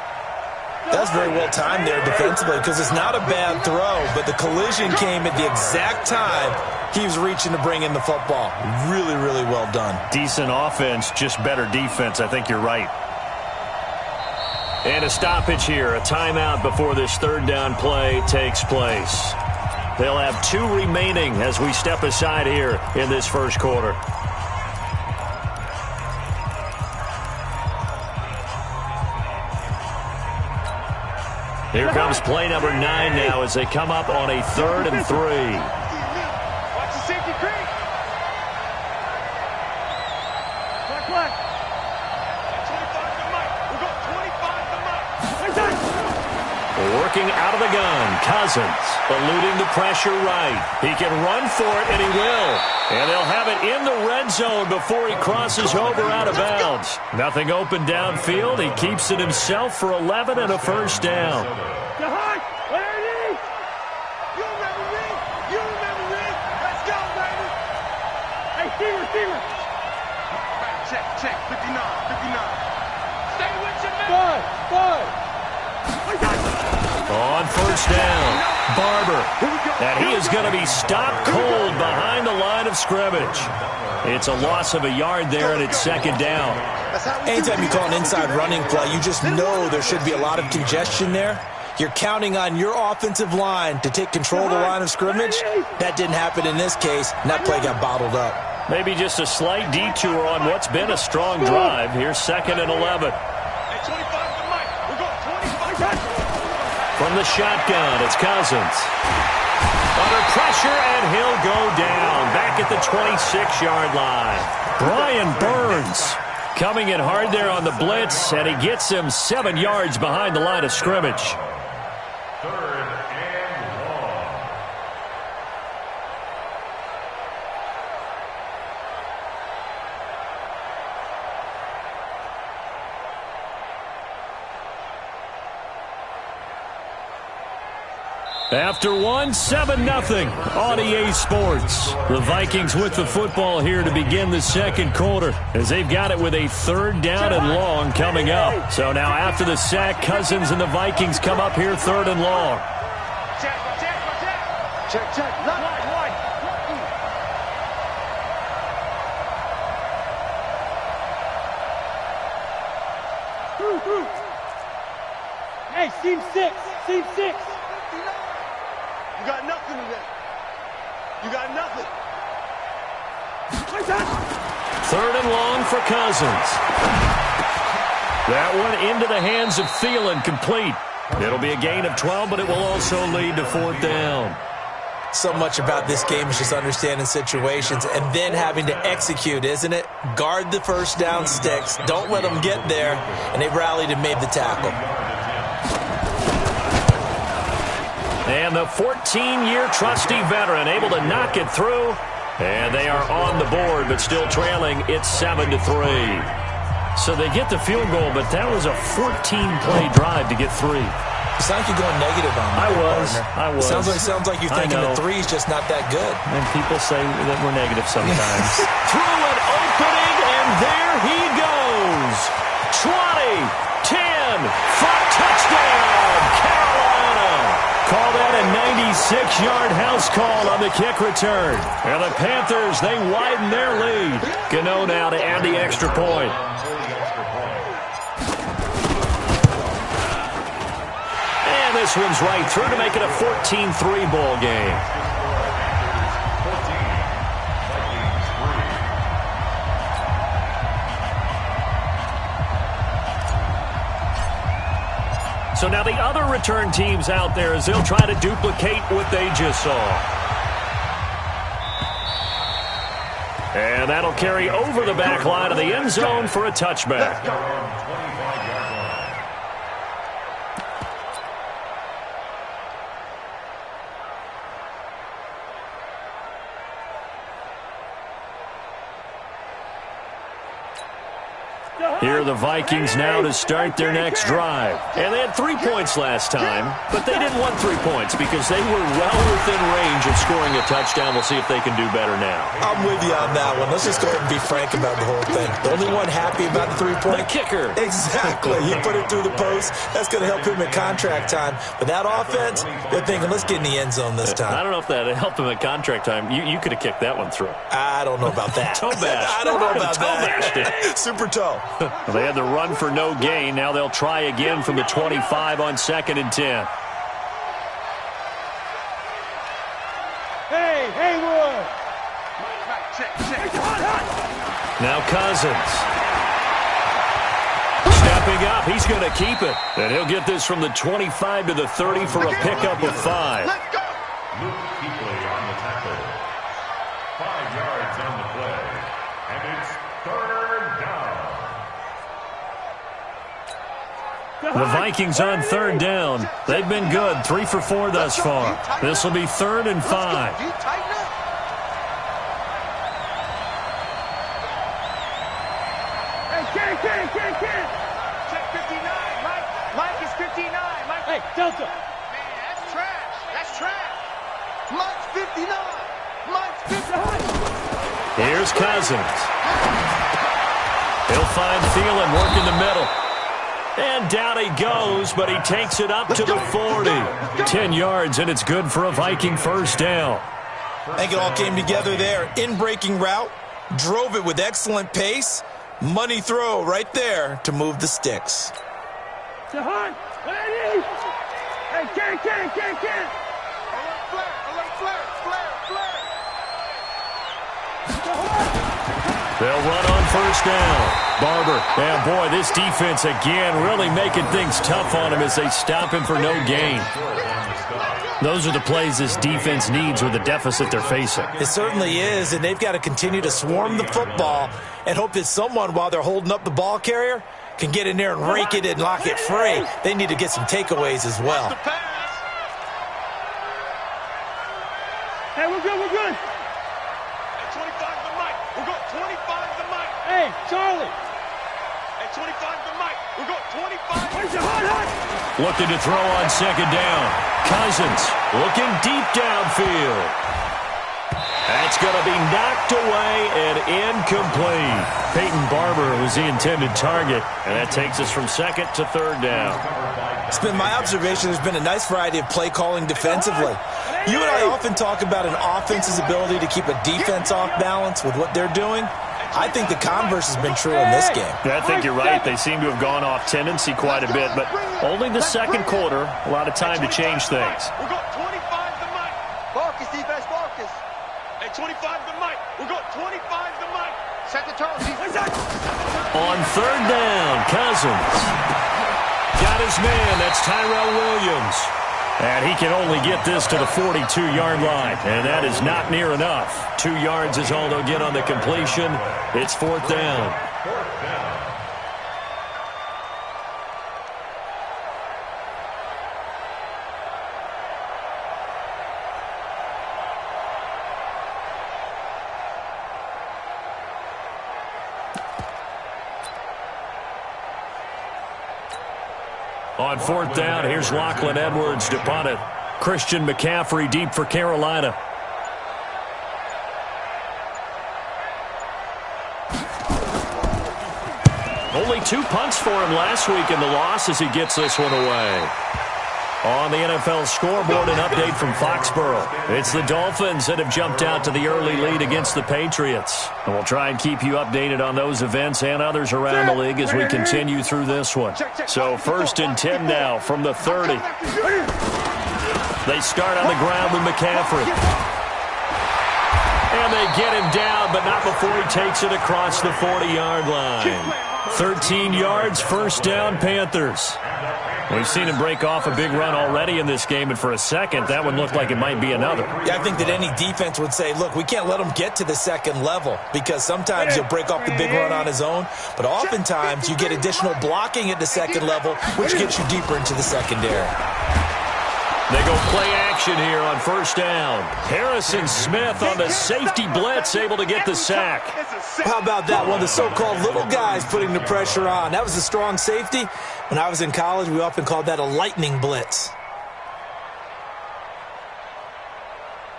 That's very well timed there defensively because it's not a bad throw, but the collision came at the exact time he was reaching to bring in the football. Really, really well done. Decent offense, just better defense. I think you're right. And a stoppage here, a timeout before this 3rd down play takes place. They'll have 2 remaining as we step aside here in this first quarter. Here comes play number 9 now as they come up on a 3rd and 3. Watch the safety creep. Black. 25 to Mike. We'll go 25 to Mike. Working out of the gun, Cousins eluding the pressure right. He can run for it, and he will. And they'll have it in the red zone before he crosses over out of bounds. Nothing open downfield. He keeps it himself for 11 and a first down. Check. 59. Stay with your man. Five. On first down, Barber. And he is going to be stopped cold behind the line of scrimmage. It's a loss of a yard there, and it's 2nd down. Anytime you call an inside running play, you just know there should be a lot of congestion there. You're counting on your offensive line to take control of the line of scrimmage. That didn't happen in this case, and that play got bottled up. Maybe just a slight detour on what's been a strong drive. Here's 2nd and 11. From the shotgun, it's Cousins. Under pressure, and he'll go down. Back at the 26-yard line. Brian Burns coming in hard there on the blitz, and he gets him 7 yards behind the line of scrimmage. 3rd and long. After 1, 7-0 on EA Sports. The Vikings with the football here to begin the second quarter as they've got it with a 3rd down and long coming up. So now after the sack, Cousins and the Vikings come up here 3rd and long. Check. Wide. Hey, seam 6. You got nothing today. You got nothing. 3rd and long for Cousins. That one into the hands of Thielen, complete. It'll be a gain of 12, but it will also lead to 4th down. So much about this game is just understanding situations and then having to execute, isn't it? Guard the first down sticks. Don't let them get there. And they rallied and made the tackle. And the 14-year trusty veteran able to knock it through. And they are on the board, but still trailing. It's 7-3. So they get the field goal, but that was a 14-play drive to get 3. sound like you're going negative on me. I was. Sounds like you're thinking the three's just not that good. And people say that we're negative sometimes. Through an opening, and there he goes. 20, 10, for touchdown, Carolina. Call that a 96-yard house call on the kick return. And the Panthers, they widen their lead. Gano now to add the extra point. And this one's right through to make it a 14-3 ball game. So now the other return teams out there as they'll try to duplicate what they just saw. And that'll carry over the back line of the end zone for a touchback. Here are the Vikings now to start their next drive. And they had 3 points last time, but they didn't want 3 points because they were well within range of scoring a touchdown. We'll see if they can do better now. I'm with you on that one. Let's just go ahead and be frank about the whole thing. The only one happy about the 3-point? The kicker. Exactly. He put it through the post. That's going to help him at contract time. But that offense, they're thinking, let's get in the end zone this time. I don't know if that helped him at contract time. You could have kicked that one through. I don't know about that. Toe bash. I don't know about toe that. Super toe. Well, they had the run for no gain. Now they'll try again from the 25 on 2nd and 10. Hey, Haywood! Now Cousins. Stepping up. He's going to keep it. And he'll get this from the 25 to the 30 for a pickup of 5. Luke Kuechly on the tackle. 5 yards on the play. And it's 3rd down. The Vikings on 3rd down. They've been good. 3 for 4 thus far. This will be 3rd and 5. Ken. Check 59. Mike is 59. Mike. Hey, Delta. Man, that's trash. That's trash. Mike's 59. Mike's 59. Here's Cousins. He'll find Thielen working the middle. And down he goes, but he takes it up to the 40. 10 yards, and it's good for a Viking first down. I think it all came together there. In-breaking route, drove it with excellent pace. Money throw right there to move the sticks. Hey, Ken. Alert flare. They'll run on first down. Barber. And boy, this defense again really making things tough on him as they stop him for no gain. Those are the plays this defense needs with the deficit they're facing. It certainly is, and they've got to continue to swarm the football and hope that someone, while they're holding up the ball carrier, can get in there and rake it and lock it free. They need to get some takeaways as well. Hey, we're good. Hey, 25 to Mike. We're going 25 to Mike. Hey, Charlie. Hey, 25 to Mike. We're going 25. Where's your hot? Looking to throw on second down. Cousins looking deep downfield. That's going to be knocked away and incomplete. Peyton Barber was the intended target, and that takes us from 2nd to 3rd down. It's been my observation there's been a nice variety of play calling defensively. You and I often talk about an offense's ability to keep a defense off balance with what they're doing. I think the converse has been true in this game. Yeah, I think you're right. They seem to have gone off tendency quite a bit, but only the second quarter, a lot of time to change things. We're going 25 to Mike. Marcus, defense, Marcus. Hey, 25 to Mike. We're going 25 to Mike. Set the tone. On 3rd down, Cousins. Got his man. That's Tyrell Williams. And he can only get this to the 42-yard line. And that is not near enough. 2 yards is all they'll get on the completion. It's 4th down. On fourth down, here's Lachlan Edwards to punt it. Christian McCaffrey deep for Carolina. Only 2 punts for him last week in the loss as he gets this one away. On the NFL scoreboard, an update from Foxborough. It's the Dolphins that have jumped out to the early lead against the Patriots. And we'll try and keep you updated on those events and others around the league as we continue through this one. So 1st and 10 now from the 30. They start on the ground with McCaffrey. And they get him down, but not before he takes it across the 40-yard line. 13 yards, first down, Panthers. We've seen him break off a big run already in this game, and for a second, that one looked like it might be another. Yeah, I think that any defense would say, look, we can't let him get to the second level because sometimes he'll break off the big run on his own, but oftentimes you get additional blocking at the second level, which gets you deeper into the secondary. They go play action here on first down. Harrison Smith on the safety blitz, able to get the sack. How about that one? The so-called little guys putting the pressure on. That was a strong safety. When I was in college, we often called that a lightning blitz.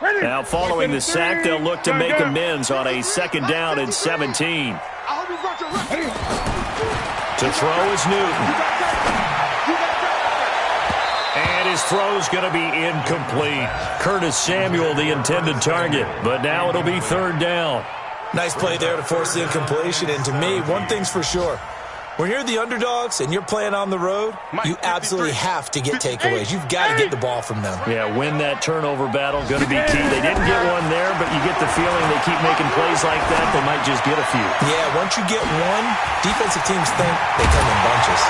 Now following the sack, they'll look to make amends on a 2nd down and 17. To throw is Newton. And his throw's going to be incomplete. Curtis Samuel, the intended target, but now it'll be 3rd down. Nice play there to force the incompletion, and to me, one thing's for sure. When you're the underdogs and you're playing on the road, you absolutely have to get takeaways. You've got to get the ball from them. Yeah, win that turnover battle, going to be key. They didn't get one there, but you get the feeling they keep making plays like that, they might just get a few. Yeah, once you get one, defensive teams think they come in bunches.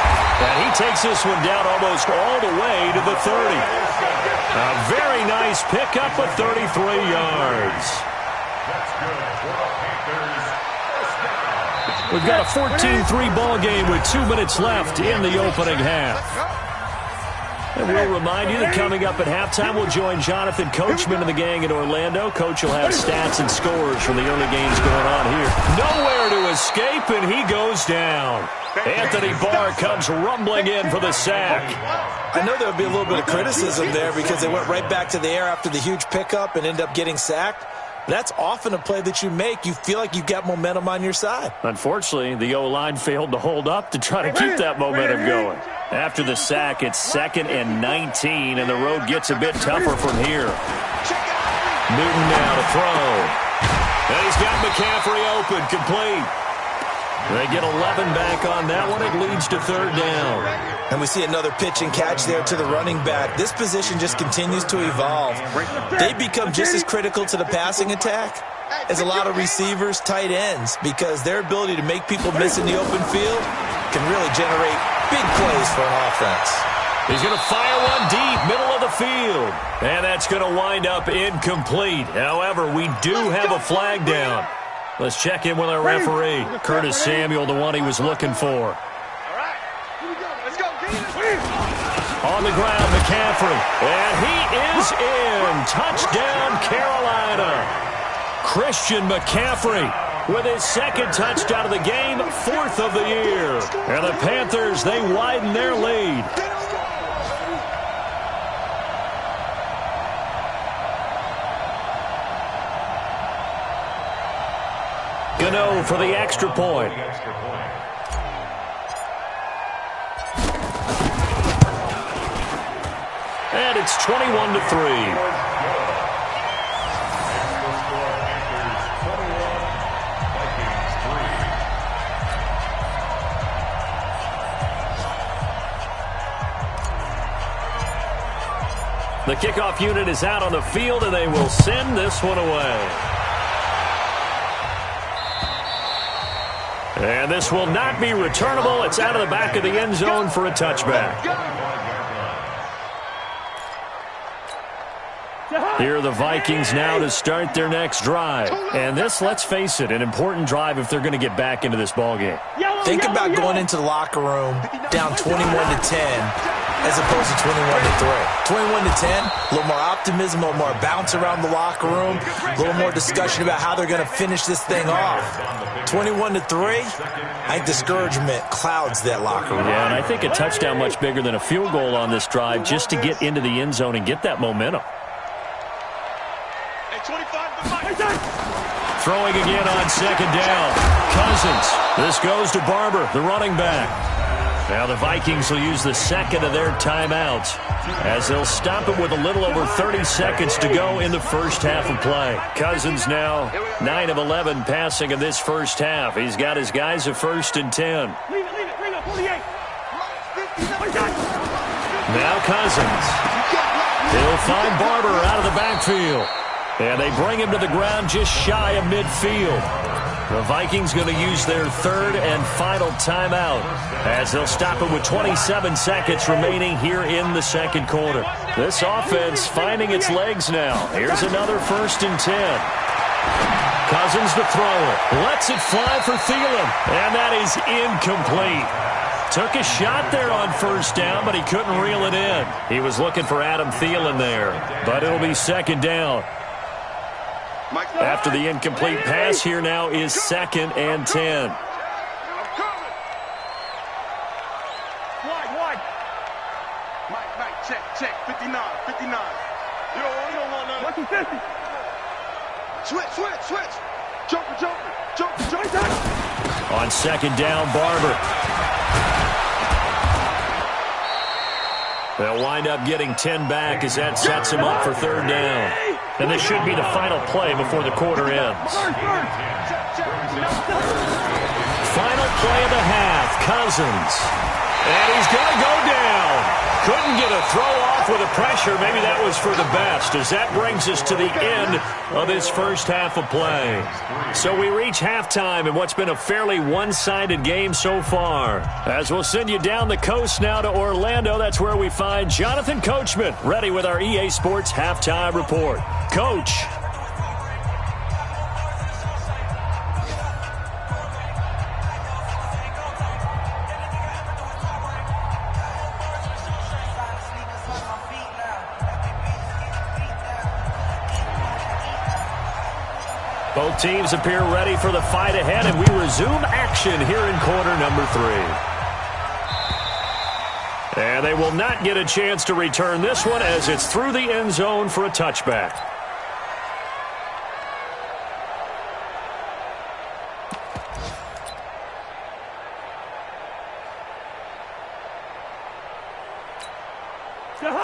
And he takes this one down almost all the way to the 30. A very nice pickup of 33 yards. That's good for the Panthers. We've got a 14-3 ball game with 2 minutes left in the opening half. And we'll remind you that coming up at halftime, we'll join Jonathan Coachman and the gang in Orlando. Coach will have stats and scores from the early games going on here. Nowhere to escape, and he goes down. Anthony Barr comes rumbling in for the sack. I know there would be a little bit of criticism there because they went right back to the air after the huge pickup and end up getting sacked. That's often a play that you make. You feel like you've got momentum on your side. Unfortunately, the O-line failed to hold up to try to keep that momentum going. After the sack, it's 2nd and 19, and the road gets a bit tougher from here. Newton now to throw. And he's got McCaffrey open, complete. They get 11 back on that one. It leads to 3rd down. And we see another pitch and catch there to the running back. This position just continues to evolve. They become just as critical to the passing attack as a lot of receivers, tight ends, because their ability to make people miss in the open field can really generate big plays for an offense. He's going to fire one deep, middle of the field. And that's going to wind up incomplete. However, we do have a flag down. Let's check in with our referee. Curtis Samuel, the one he was looking for. On the ground, McCaffrey. And he is in. Touchdown, Carolina. Christian McCaffrey with his 2nd touchdown of the game, 4th of the year. And the Panthers, they widen their lead. Gano for the extra point. And it's 21-3. The kickoff unit is out on the field, and they will send this one away. And this will not be returnable. It's out of the back of the end zone for a touchback. Here are the Vikings now to start their next drive. And this, let's face it, an important drive if they're going to get back into this ballgame. Think about going into the locker room down 21-10. as opposed to 21-3. 21-10, a little more optimism, a little more bounce around the locker room, a little more discussion about how they're going to finish this thing off. 21-3, I think discouragement clouds that locker room. Yeah, and I think a touchdown much bigger than a field goal on this drive just to get into the end zone and get that momentum. Throwing again on second down. Cousins. This goes to Barber, the running back. Now the Vikings will use the second of their timeouts as they'll stop it with a little over 30 seconds to go in the first half of play. Cousins now 9 of 11 passing in this first half. He's got his guys at 1st and 10. Now Cousins. He'll find Barber out of the backfield. And they bring him to the ground just shy of midfield. The Vikings going to use their third and final timeout as they'll stop it with 27 seconds remaining here in the second quarter. This offense finding its legs now. Here's another 1st and 10. Cousins to throw it. Lets it fly for Thielen. And that is incomplete. Took a shot there on 1st down, but he couldn't reel it in. He was looking for Adam Thielen there, but it'll be 2nd down. After the incomplete pass, here now is 2nd and 10. Wide. Mike, check. 59. You don't want none. Lucky 50. Switch. Joker. On 2nd down, Barber. They'll wind up getting 10 back as that sets him up for 3rd down. And this should be the final play before the quarter ends. Final play of the half, Cousins. And he's going to go down. Couldn't get a throw off with the pressure. Maybe that was for the best, as that brings us to the end of this first half of play. So we reach halftime in what's been a fairly one-sided game so far. As we'll send you down the coast now to Orlando, that's where we find Jonathan Coachman, ready with our EA Sports Halftime Report. Coach. Both teams appear ready for the fight ahead, and we resume action here in quarter number 3. And they will not get a chance to return this one as it's through the end zone for a touchback.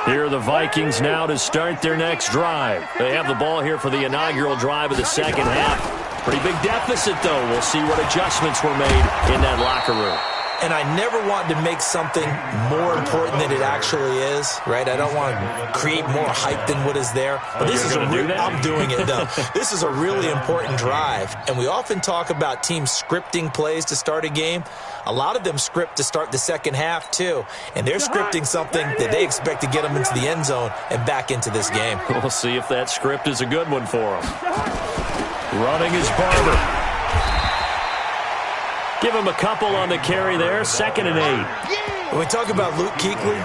Here are the Vikings now to start their next drive. They have the ball here for the inaugural drive of the second half. Pretty big deficit, though. We'll see what adjustments were made in that locker room. And I never want to make something more important than it actually is, right? I don't want to create more hype than what is there. But this is I'm doing it, though. This is a really important drive. And we often talk about teams scripting plays to start a game. A lot of them script to start the second half, too. And they're scripting something that they expect to get them into the end zone and back into this game. We'll see if that script is a good one for them. Running is Barber. Give him a couple on the carry there. 2nd and 8. When we talk about Luke Kuechly,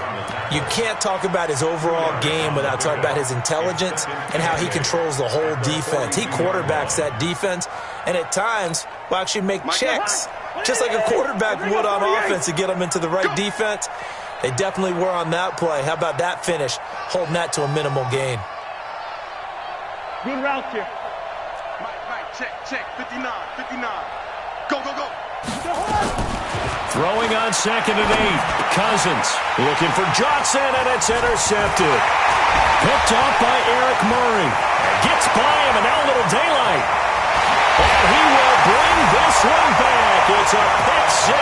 you can't talk about his overall game without talking about his intelligence and how he controls the whole defense. He quarterbacks that defense, and at times will actually make checks, just like a quarterback would on offense to get them into the right defense. They definitely were on that play. How about that finish, holding that to a minimal gain? Good route here. Mike, check. 59. Go. Throwing on 2nd and 8. Cousins looking for Johnson, and it's intercepted. Picked off by Eric Murray. Gets by him, and now a little daylight. And he will bring this one back. It's a pick 6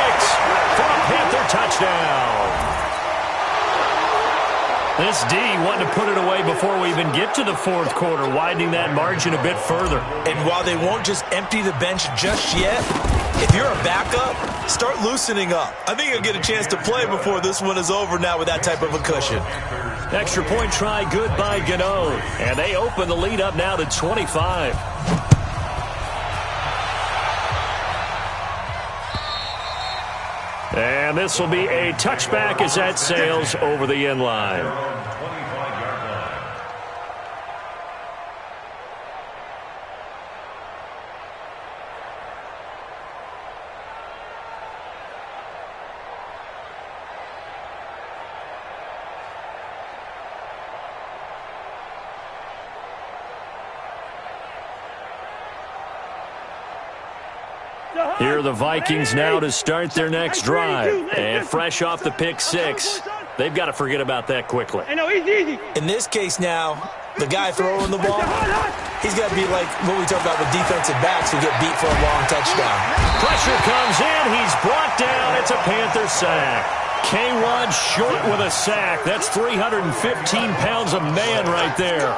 for a Panther touchdown. This D wanted to put it away before we even get to the fourth quarter, widening that margin a bit further. And while they won't just empty the bench just yet, if you're a backup, start loosening up. I think you'll get a chance to play before this one is over now with that type of a cushion. Extra point try good by Gano. And they open the lead up now to 25. And this will be a touchback as that sails over the end line. Here are the Vikings now to start their next drive. And fresh off the pick six, they've got to forget about that quickly. In this case now, the guy throwing the ball, he's got to be like what we talk about with defensive backs who get beat for a long touchdown. Pressure comes in. He's brought down. It's a Panther sack. K-Rod short with a sack. That's 315 pounds of man right there.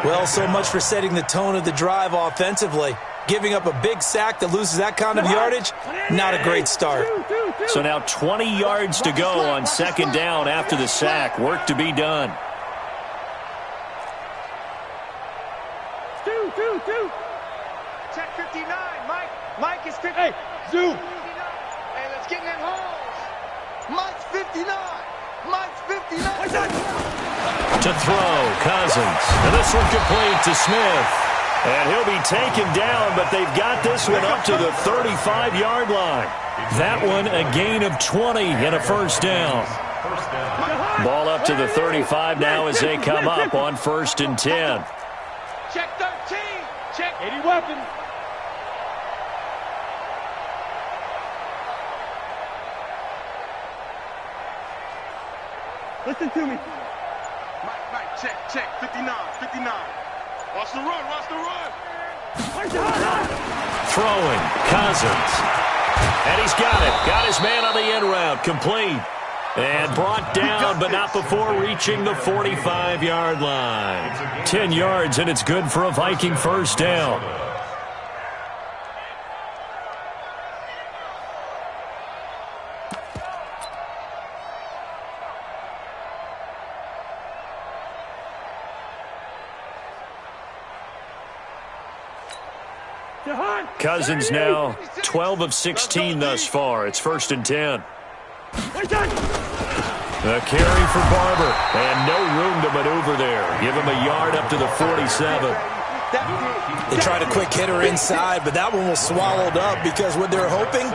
Well, so much for setting the tone of the drive offensively. Giving up a big sack that loses that kind of yardage, not a great start. So now 20 yards to go on second down after the sack. Work to be done. Check 59. Mike is 50. Hey, zoom. Hey, let's get in them holes. Mike's 59. Mike's 59. To throw, Cousins. And this one complete to Smith. And he'll be taken down, but they've got this one up to the 35-yard line. That one a gain of 20 and a first down. Ball up to the 35 now as they come up on 1st and 10. Check 13. Check 80 weapons. Listen to me. Mike, check, 59. Watch the run. Throwing, Cousins. And he's got it. Got his man on the end route. Complete. And brought down, but not before reaching the 45-yard line. 10 yards, and it's good for a Viking first down. Cousins now 12 of 16 thus far. It's 1st and 10. A carry for Barber, and no room to maneuver there. Give him a yard up to the 47. They tried a quick hitter inside, but that one was swallowed up because what they're hoping,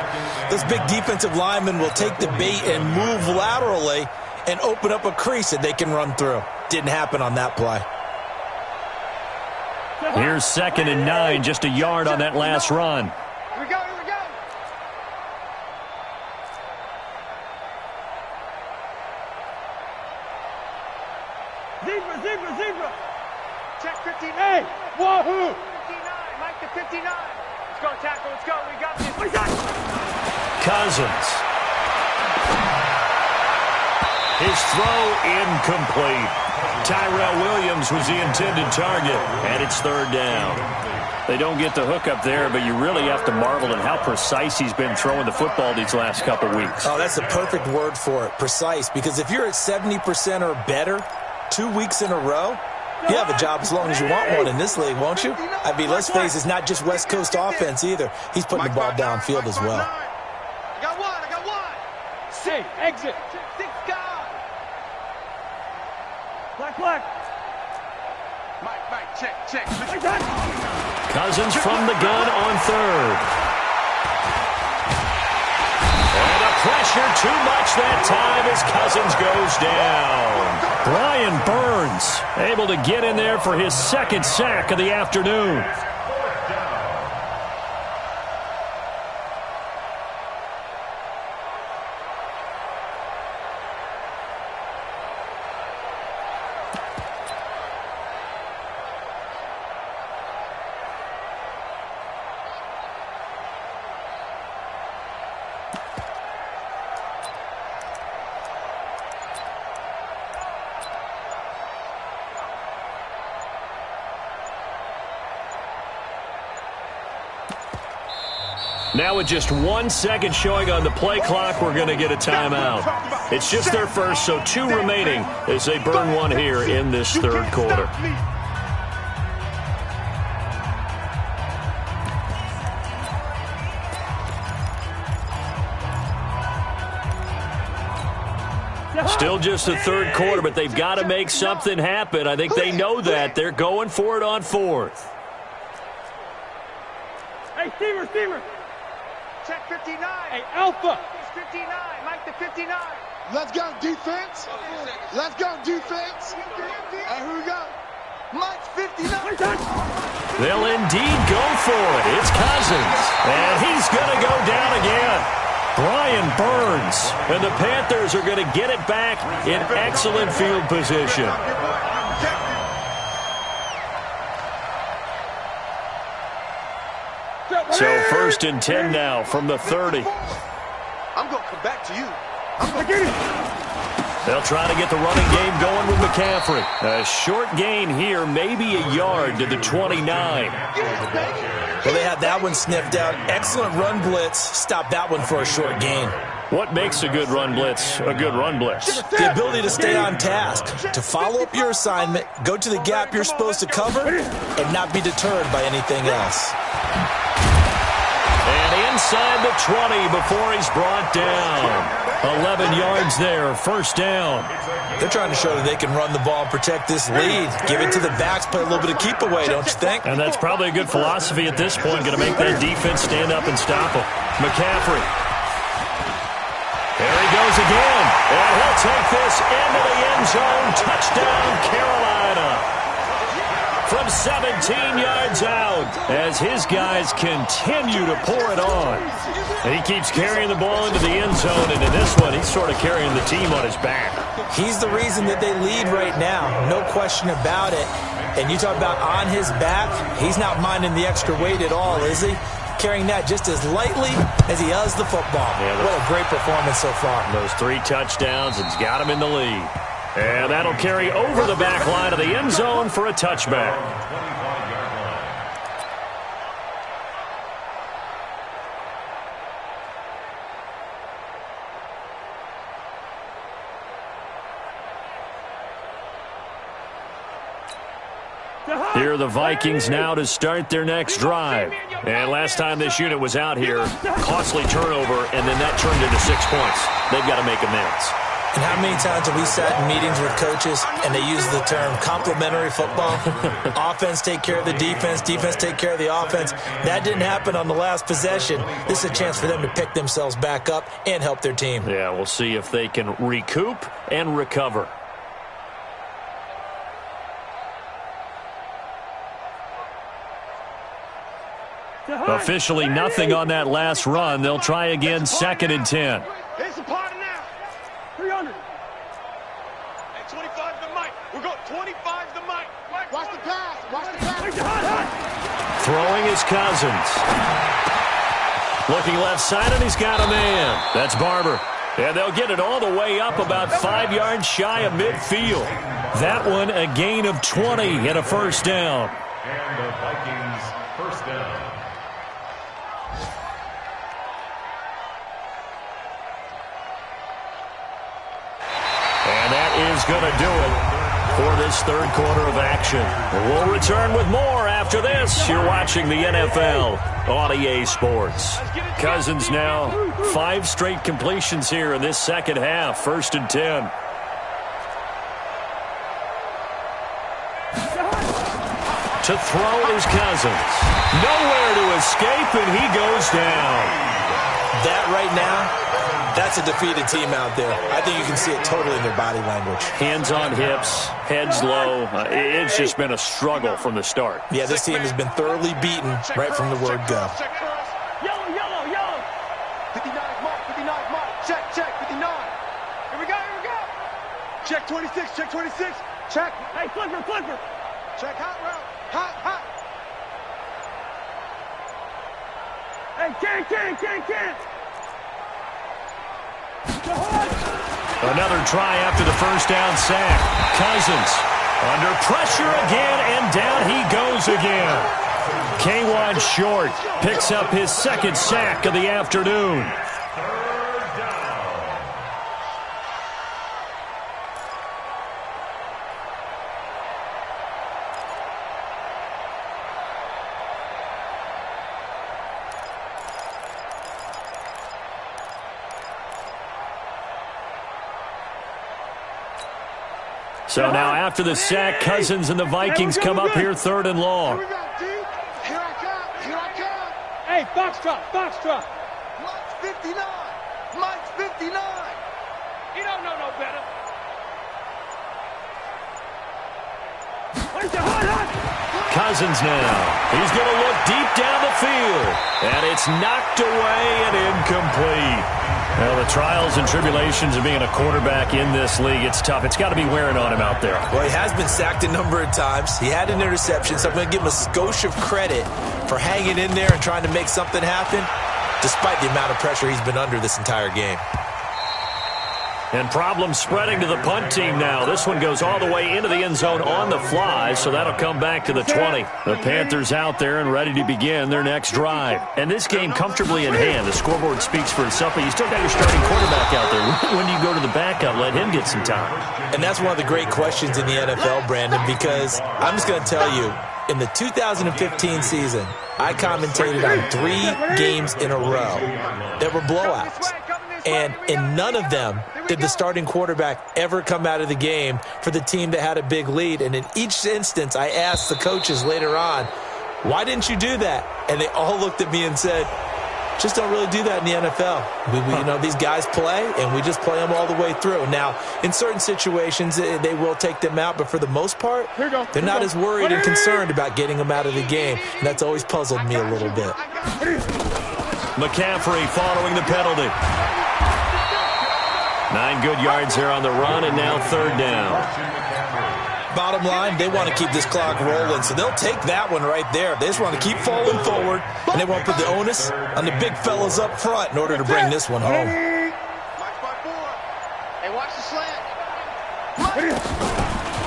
this big defensive lineman will take the bait and move laterally and open up a crease that they can run through. Didn't happen on that play. Here's 2nd and 9, just a yard on that last run. Here we go. Zebra. Check 59. Hey, wahoo. 59, Mike to 59. Let's go, tackle, let's go. We got this. Cousins. His throw incomplete. Tyrell Williams was the intended target, and it's 3rd down. They don't get the hook up there, but you really have to marvel at how precise he's been throwing the football these last couple weeks. Oh, that's a perfect word for it, precise, because if you're at 70% or better 2 weeks in a row, you have a job as long as you want one in this league, won't you? I mean, let's face it, it's not just West Coast offense either. He's putting the ball downfield as well. I got one. Safe, exit. 6 guys. Black. Mike, check. Cousins from the gun on 3rd. And a pressure too much that time as Cousins goes down. Brian Burns able to get in there for his 2nd sack of the afternoon. Now with just 1 second showing on the play clock, we're going to get a timeout. It's just their first, so 2 remaining as they burn one here in this 3rd quarter. Still just the third quarter, but they've got to make something happen. I think they know that. They're going for it on fourth. Hey, Steamer. Check 59. Hey, Alpha. It's 59. Mike the 59. Let's go, defense. Let's go, defense. And here we go. Mike's 59. They'll indeed go for it. It's Cousins. And he's going to go down again. Brian Burns. And the Panthers are going to get it back in excellent field position. So 1st and 10 now from the 30. I'm going to come back to you. They'll try to get the running game going with McCaffrey. A short gain here, maybe a yard to the 29. Well, they had that one sniffed out. Excellent run blitz. Stop that one for a short gain. What makes a good run blitz a good run blitz? The ability to stay on task, to follow up your assignment, go to the gap you're supposed to cover, and not be deterred by anything else. And inside the 20 before he's brought down. 11 yards there, 1st down. They're trying to show that they can run the ball and protect this lead. Give it to the backs, play a little bit of keep away, don't you think? And that's probably a good philosophy at this point, going to make that defense stand up and stop him. McCaffrey. There he goes again. And he'll take this into the end zone. Touchdown, Carolina. From 17 yards out as his guys continue to pour it on. And he keeps carrying the ball into the end zone, and in this one, he's sort of carrying the team on his back. He's the reason that they lead right now, no question about it. And you talk about on his back, he's not minding the extra weight at all, is he? Carrying that just as lightly as he does the football. Yeah, what a great performance so far. Those 3 touchdowns, it's got him in the lead. And that'll carry over the back line of the end zone for a touchback. Here are the Vikings now to start their next drive. And last time this unit was out here, costly turnover, and then that turned into 6 points. They've got to make amends. And how many times have we sat in meetings with coaches and they use the term complementary football? Offense take care of the defense, defense take care of the offense. That didn't happen on the last possession. This is a chance for them to pick themselves back up and help their team. Yeah, we'll see if they can recoup and recover. Officially nothing on that last run. They'll try again, 2nd and 10. It's a party now. 300. Hey, 25 to Mike. We're going 25 to Mike. Watch the pass. Watch the pass. Throwing is Cousins. Looking left side, and he's got a man. That's Barber. And they'll get it all the way up about 5 yards shy of midfield. That one a gain of 20 and a 1st down. And the Vikings 1st down. And that is going to do it for this 3rd quarter of action. We'll return with more after this. You're watching the NFL on EA Sports. Cousins now 5 straight completions here in this 2nd half. 1st and 10. To throw is Cousins. Nowhere to escape, and he goes down. That right now, that's a defeated team out there. I think you can see it totally in their body language. Hands on hips, heads low. It's just been a struggle from the start. Yeah, this team has been thoroughly beaten right from the word go. Yellow. 59 mark, 59 mark. Check, 59. Here we go. Check 26, check 26. Check. Hey, flipper. Check hot route. Hot. Hey, can. Another try after the 1st down sack. Cousins under pressure again, and down he goes again. K1 Short picks up his 2nd sack of the afternoon. So now after the sack, Cousins and the Vikings come up here 3rd and long. Here I come. Here I come. Hey, foxtrot, foxtrot. Mike's 59. Mike's 59. You don't know no better. Cousins now. He's going to look deep down the field. And it's knocked away and incomplete. Well, the trials and tribulations of being a quarterback in this league, it's tough. It's got to be wearing on him out there. Well, he has been sacked a number of times. He had an interception, so I'm going to give him a skosh of credit for hanging in there and trying to make something happen, despite the amount of pressure he's been under this entire game. And problems spreading to the punt team now. This one goes all the way into the end zone on the fly, so that'll come back to the 20. The Panthers out there and ready to begin their next drive. And this game comfortably in hand. The scoreboard speaks for itself, but you still got your starting quarterback out there. When do you go to the backup? Let him get some time. And that's one of the great questions in the NFL, Brandon, because I'm just going to tell you, in the 2015 season, I commentated on 3 games in a row that were blowouts. And in none of them did the starting quarterback ever come out of the game for the team that had a big lead. And in each instance, I asked the coaches later on, why didn't you do that? And they all looked at me and said, just don't really do that in the NFL. These guys play, and we just play them all the way through. Now, in certain situations, they will take them out, but for the most part, they're not as worried and concerned about getting them out of the game. And that's always puzzled me a little bit. McCaffrey following the penalty. 9 good yards there on the run, and now 3rd down. Bottom line, they want to keep this clock rolling, so they'll take that one right there. They just want to keep falling forward, and they want to put the onus on the big fellas up front in order to bring this one home. Hey, watch the slant.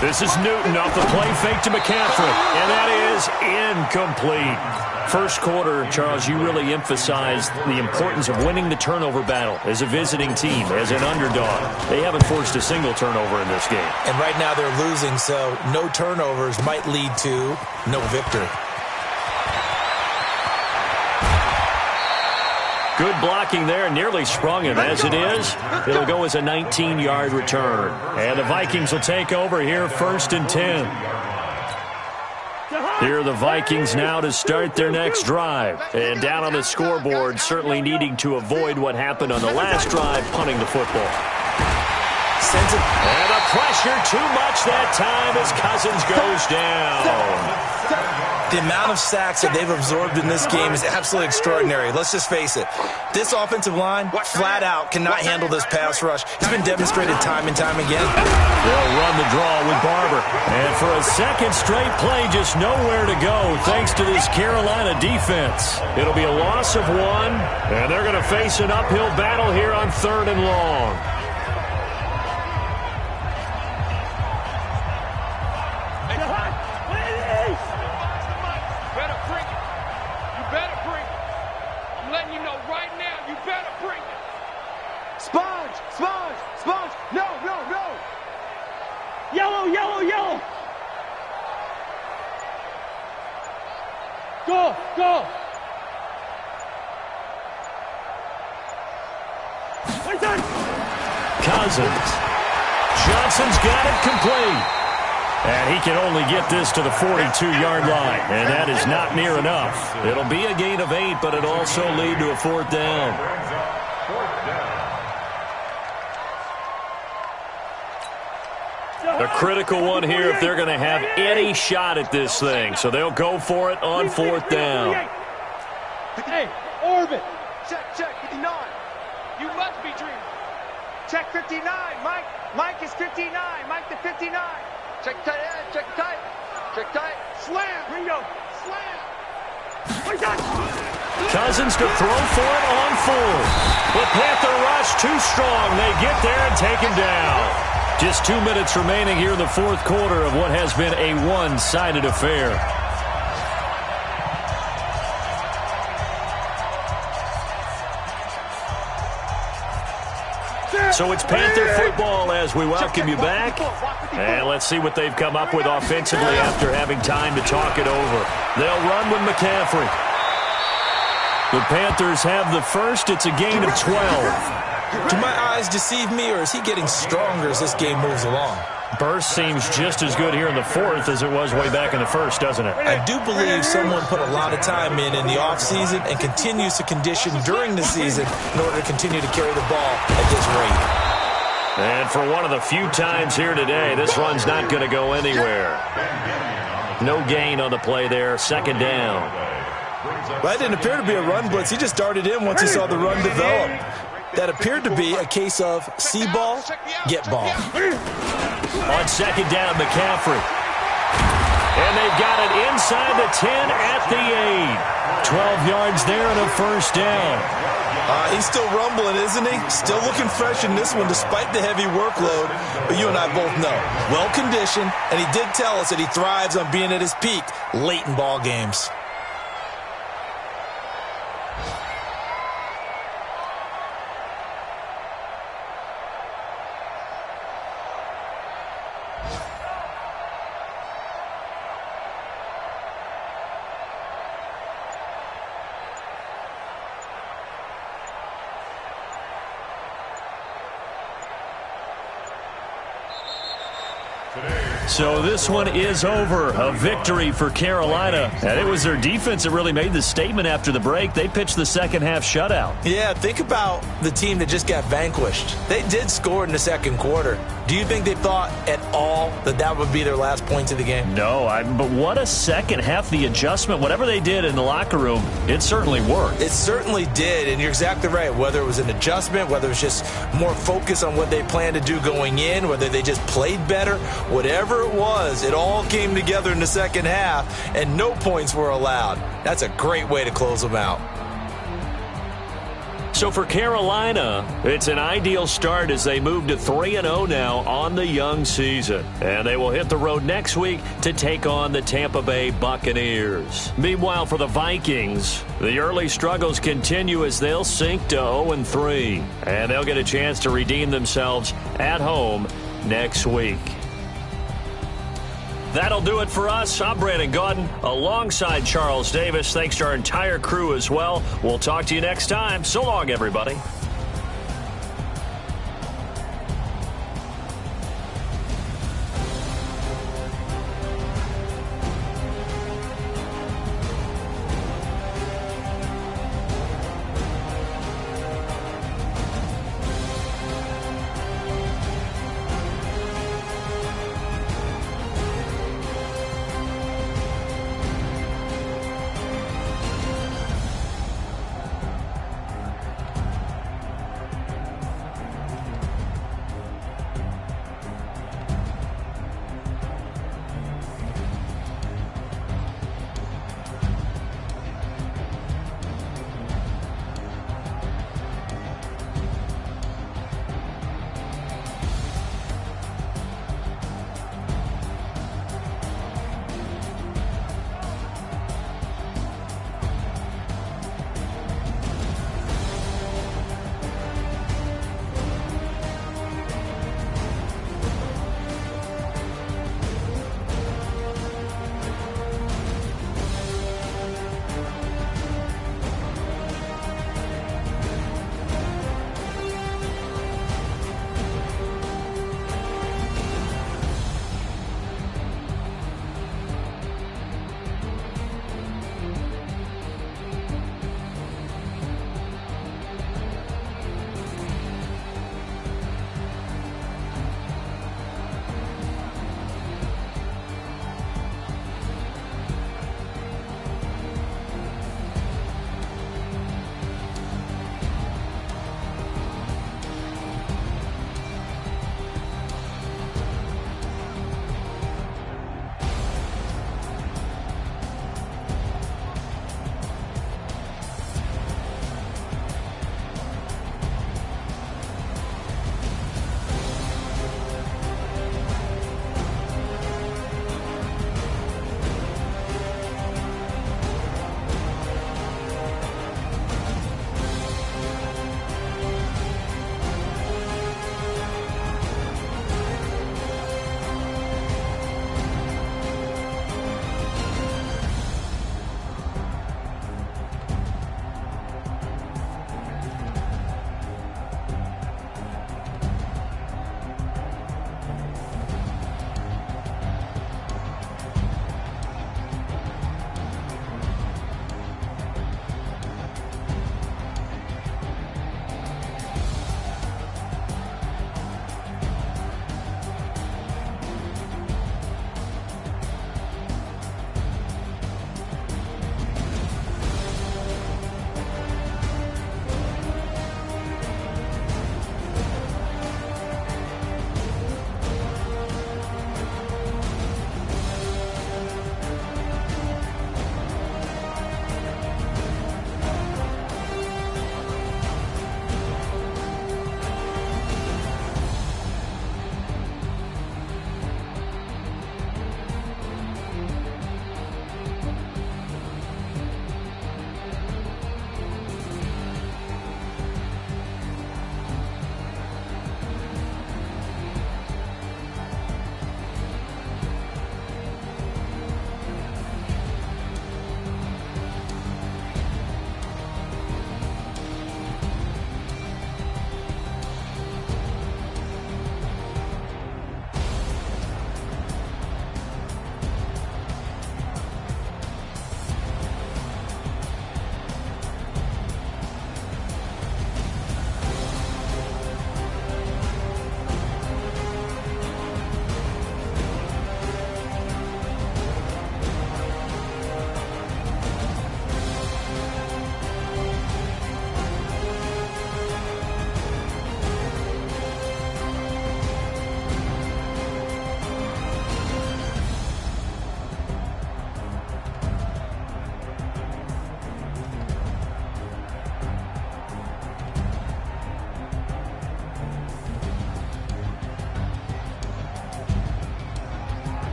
This is Newton off the play fake to McCaffrey, and that is incomplete. First quarter, Charles, you really emphasized the importance of winning the turnover battle as a visiting team, as an underdog. They haven't forced a single turnover in this game. And right now they're losing, so no turnovers might lead to no victory. Good blocking there, nearly sprung him. As it is, it'll go as a 19-yard return. And the Vikings will take over here 1st and 10. Here are the Vikings now to start their next drive. And down on the scoreboard, certainly needing to avoid what happened on the last drive, punting the football. And the pressure too much that time as Cousins goes down. The amount of sacks that they've absorbed in this game is absolutely extraordinary. Let's just face it. This offensive line, flat out, cannot handle this pass rush. It's been demonstrated time and time again. They'll run the draw with Barber. And for a second straight play, just nowhere to go thanks to this Carolina defense. It'll be a loss of 1, and they're going to face an uphill battle here on 3rd and long. Yellow! Go! Cousins. Johnson's got it complete. And he can only get this to the 42-yard line. And that is not near enough. It'll be a gain of 8, but it'll also lead to a 4th down. A critical one here if they're going to have any shot at this thing. So they'll go for it on 4th down. Hey, orbit. Check, 59. You must be dreaming. Check 59. Mike is 59. Mike to 59. Check tight end. Check tight. Slam. Ringo. Slam. Cousins to throw for it on 4th. The Panther rush too strong. They get there and take him down. Just 2 minutes remaining here in the 4th quarter of what has been a one-sided affair. So it's Panther football as we welcome you back. And let's see what they've come up with offensively after having time to talk it over. They'll run with McCaffrey. The Panthers have the first. It's a gain of 12. Do my eyes deceive me, or is he getting stronger as this game moves along? Burst seems just as good here in the fourth as it was way back in the first, doesn't it? I do believe someone put a lot of time in the offseason and continues to condition during the season in order to continue to carry the ball at this rate. And for one of the few times here today, this run's not going to go anywhere. No gain on the play there, second down. Well, that didn't appear to be a run blitz. He just darted in once he saw the run develop. That appeared to be a case of see ball, get ball. On second down, McCaffrey. And they've got it inside the 10 at the 8. 12 yards there and a first down. He's still rumbling, isn't he? Still looking fresh in this one despite the heavy workload. But you and I both know, well-conditioned, and he did tell us that he thrives on being at his peak late in ball games. So this one is over. A victory for Carolina. And it was their defense that really made the statement after the break. They pitched the second half shutout. Yeah, think about the team that just got vanquished. They did score in the second quarter. Do you think they thought at all that that would be their last points of the game? No, but what a second half. The adjustment, whatever they did in the locker room, it certainly worked. It certainly did, and you're exactly right. Whether it was an adjustment, whether it was just more focus on what they planned to do going in, whether they just played better, whatever it was, it all came together in the second half, and no points were allowed. That's a great way to close them out. So for Carolina, it's an ideal start as they move to 3-0 now on the young season. And they will hit the road next week to take on the Tampa Bay Buccaneers. Meanwhile, for the Vikings, the early struggles continue as they'll sink to 0-3. And they'll get a chance to redeem themselves at home next week. That'll do it for us. I'm Brandon Gaudin alongside Charles Davis. Thanks to our entire crew as well. We'll talk to you next time. So long, everybody.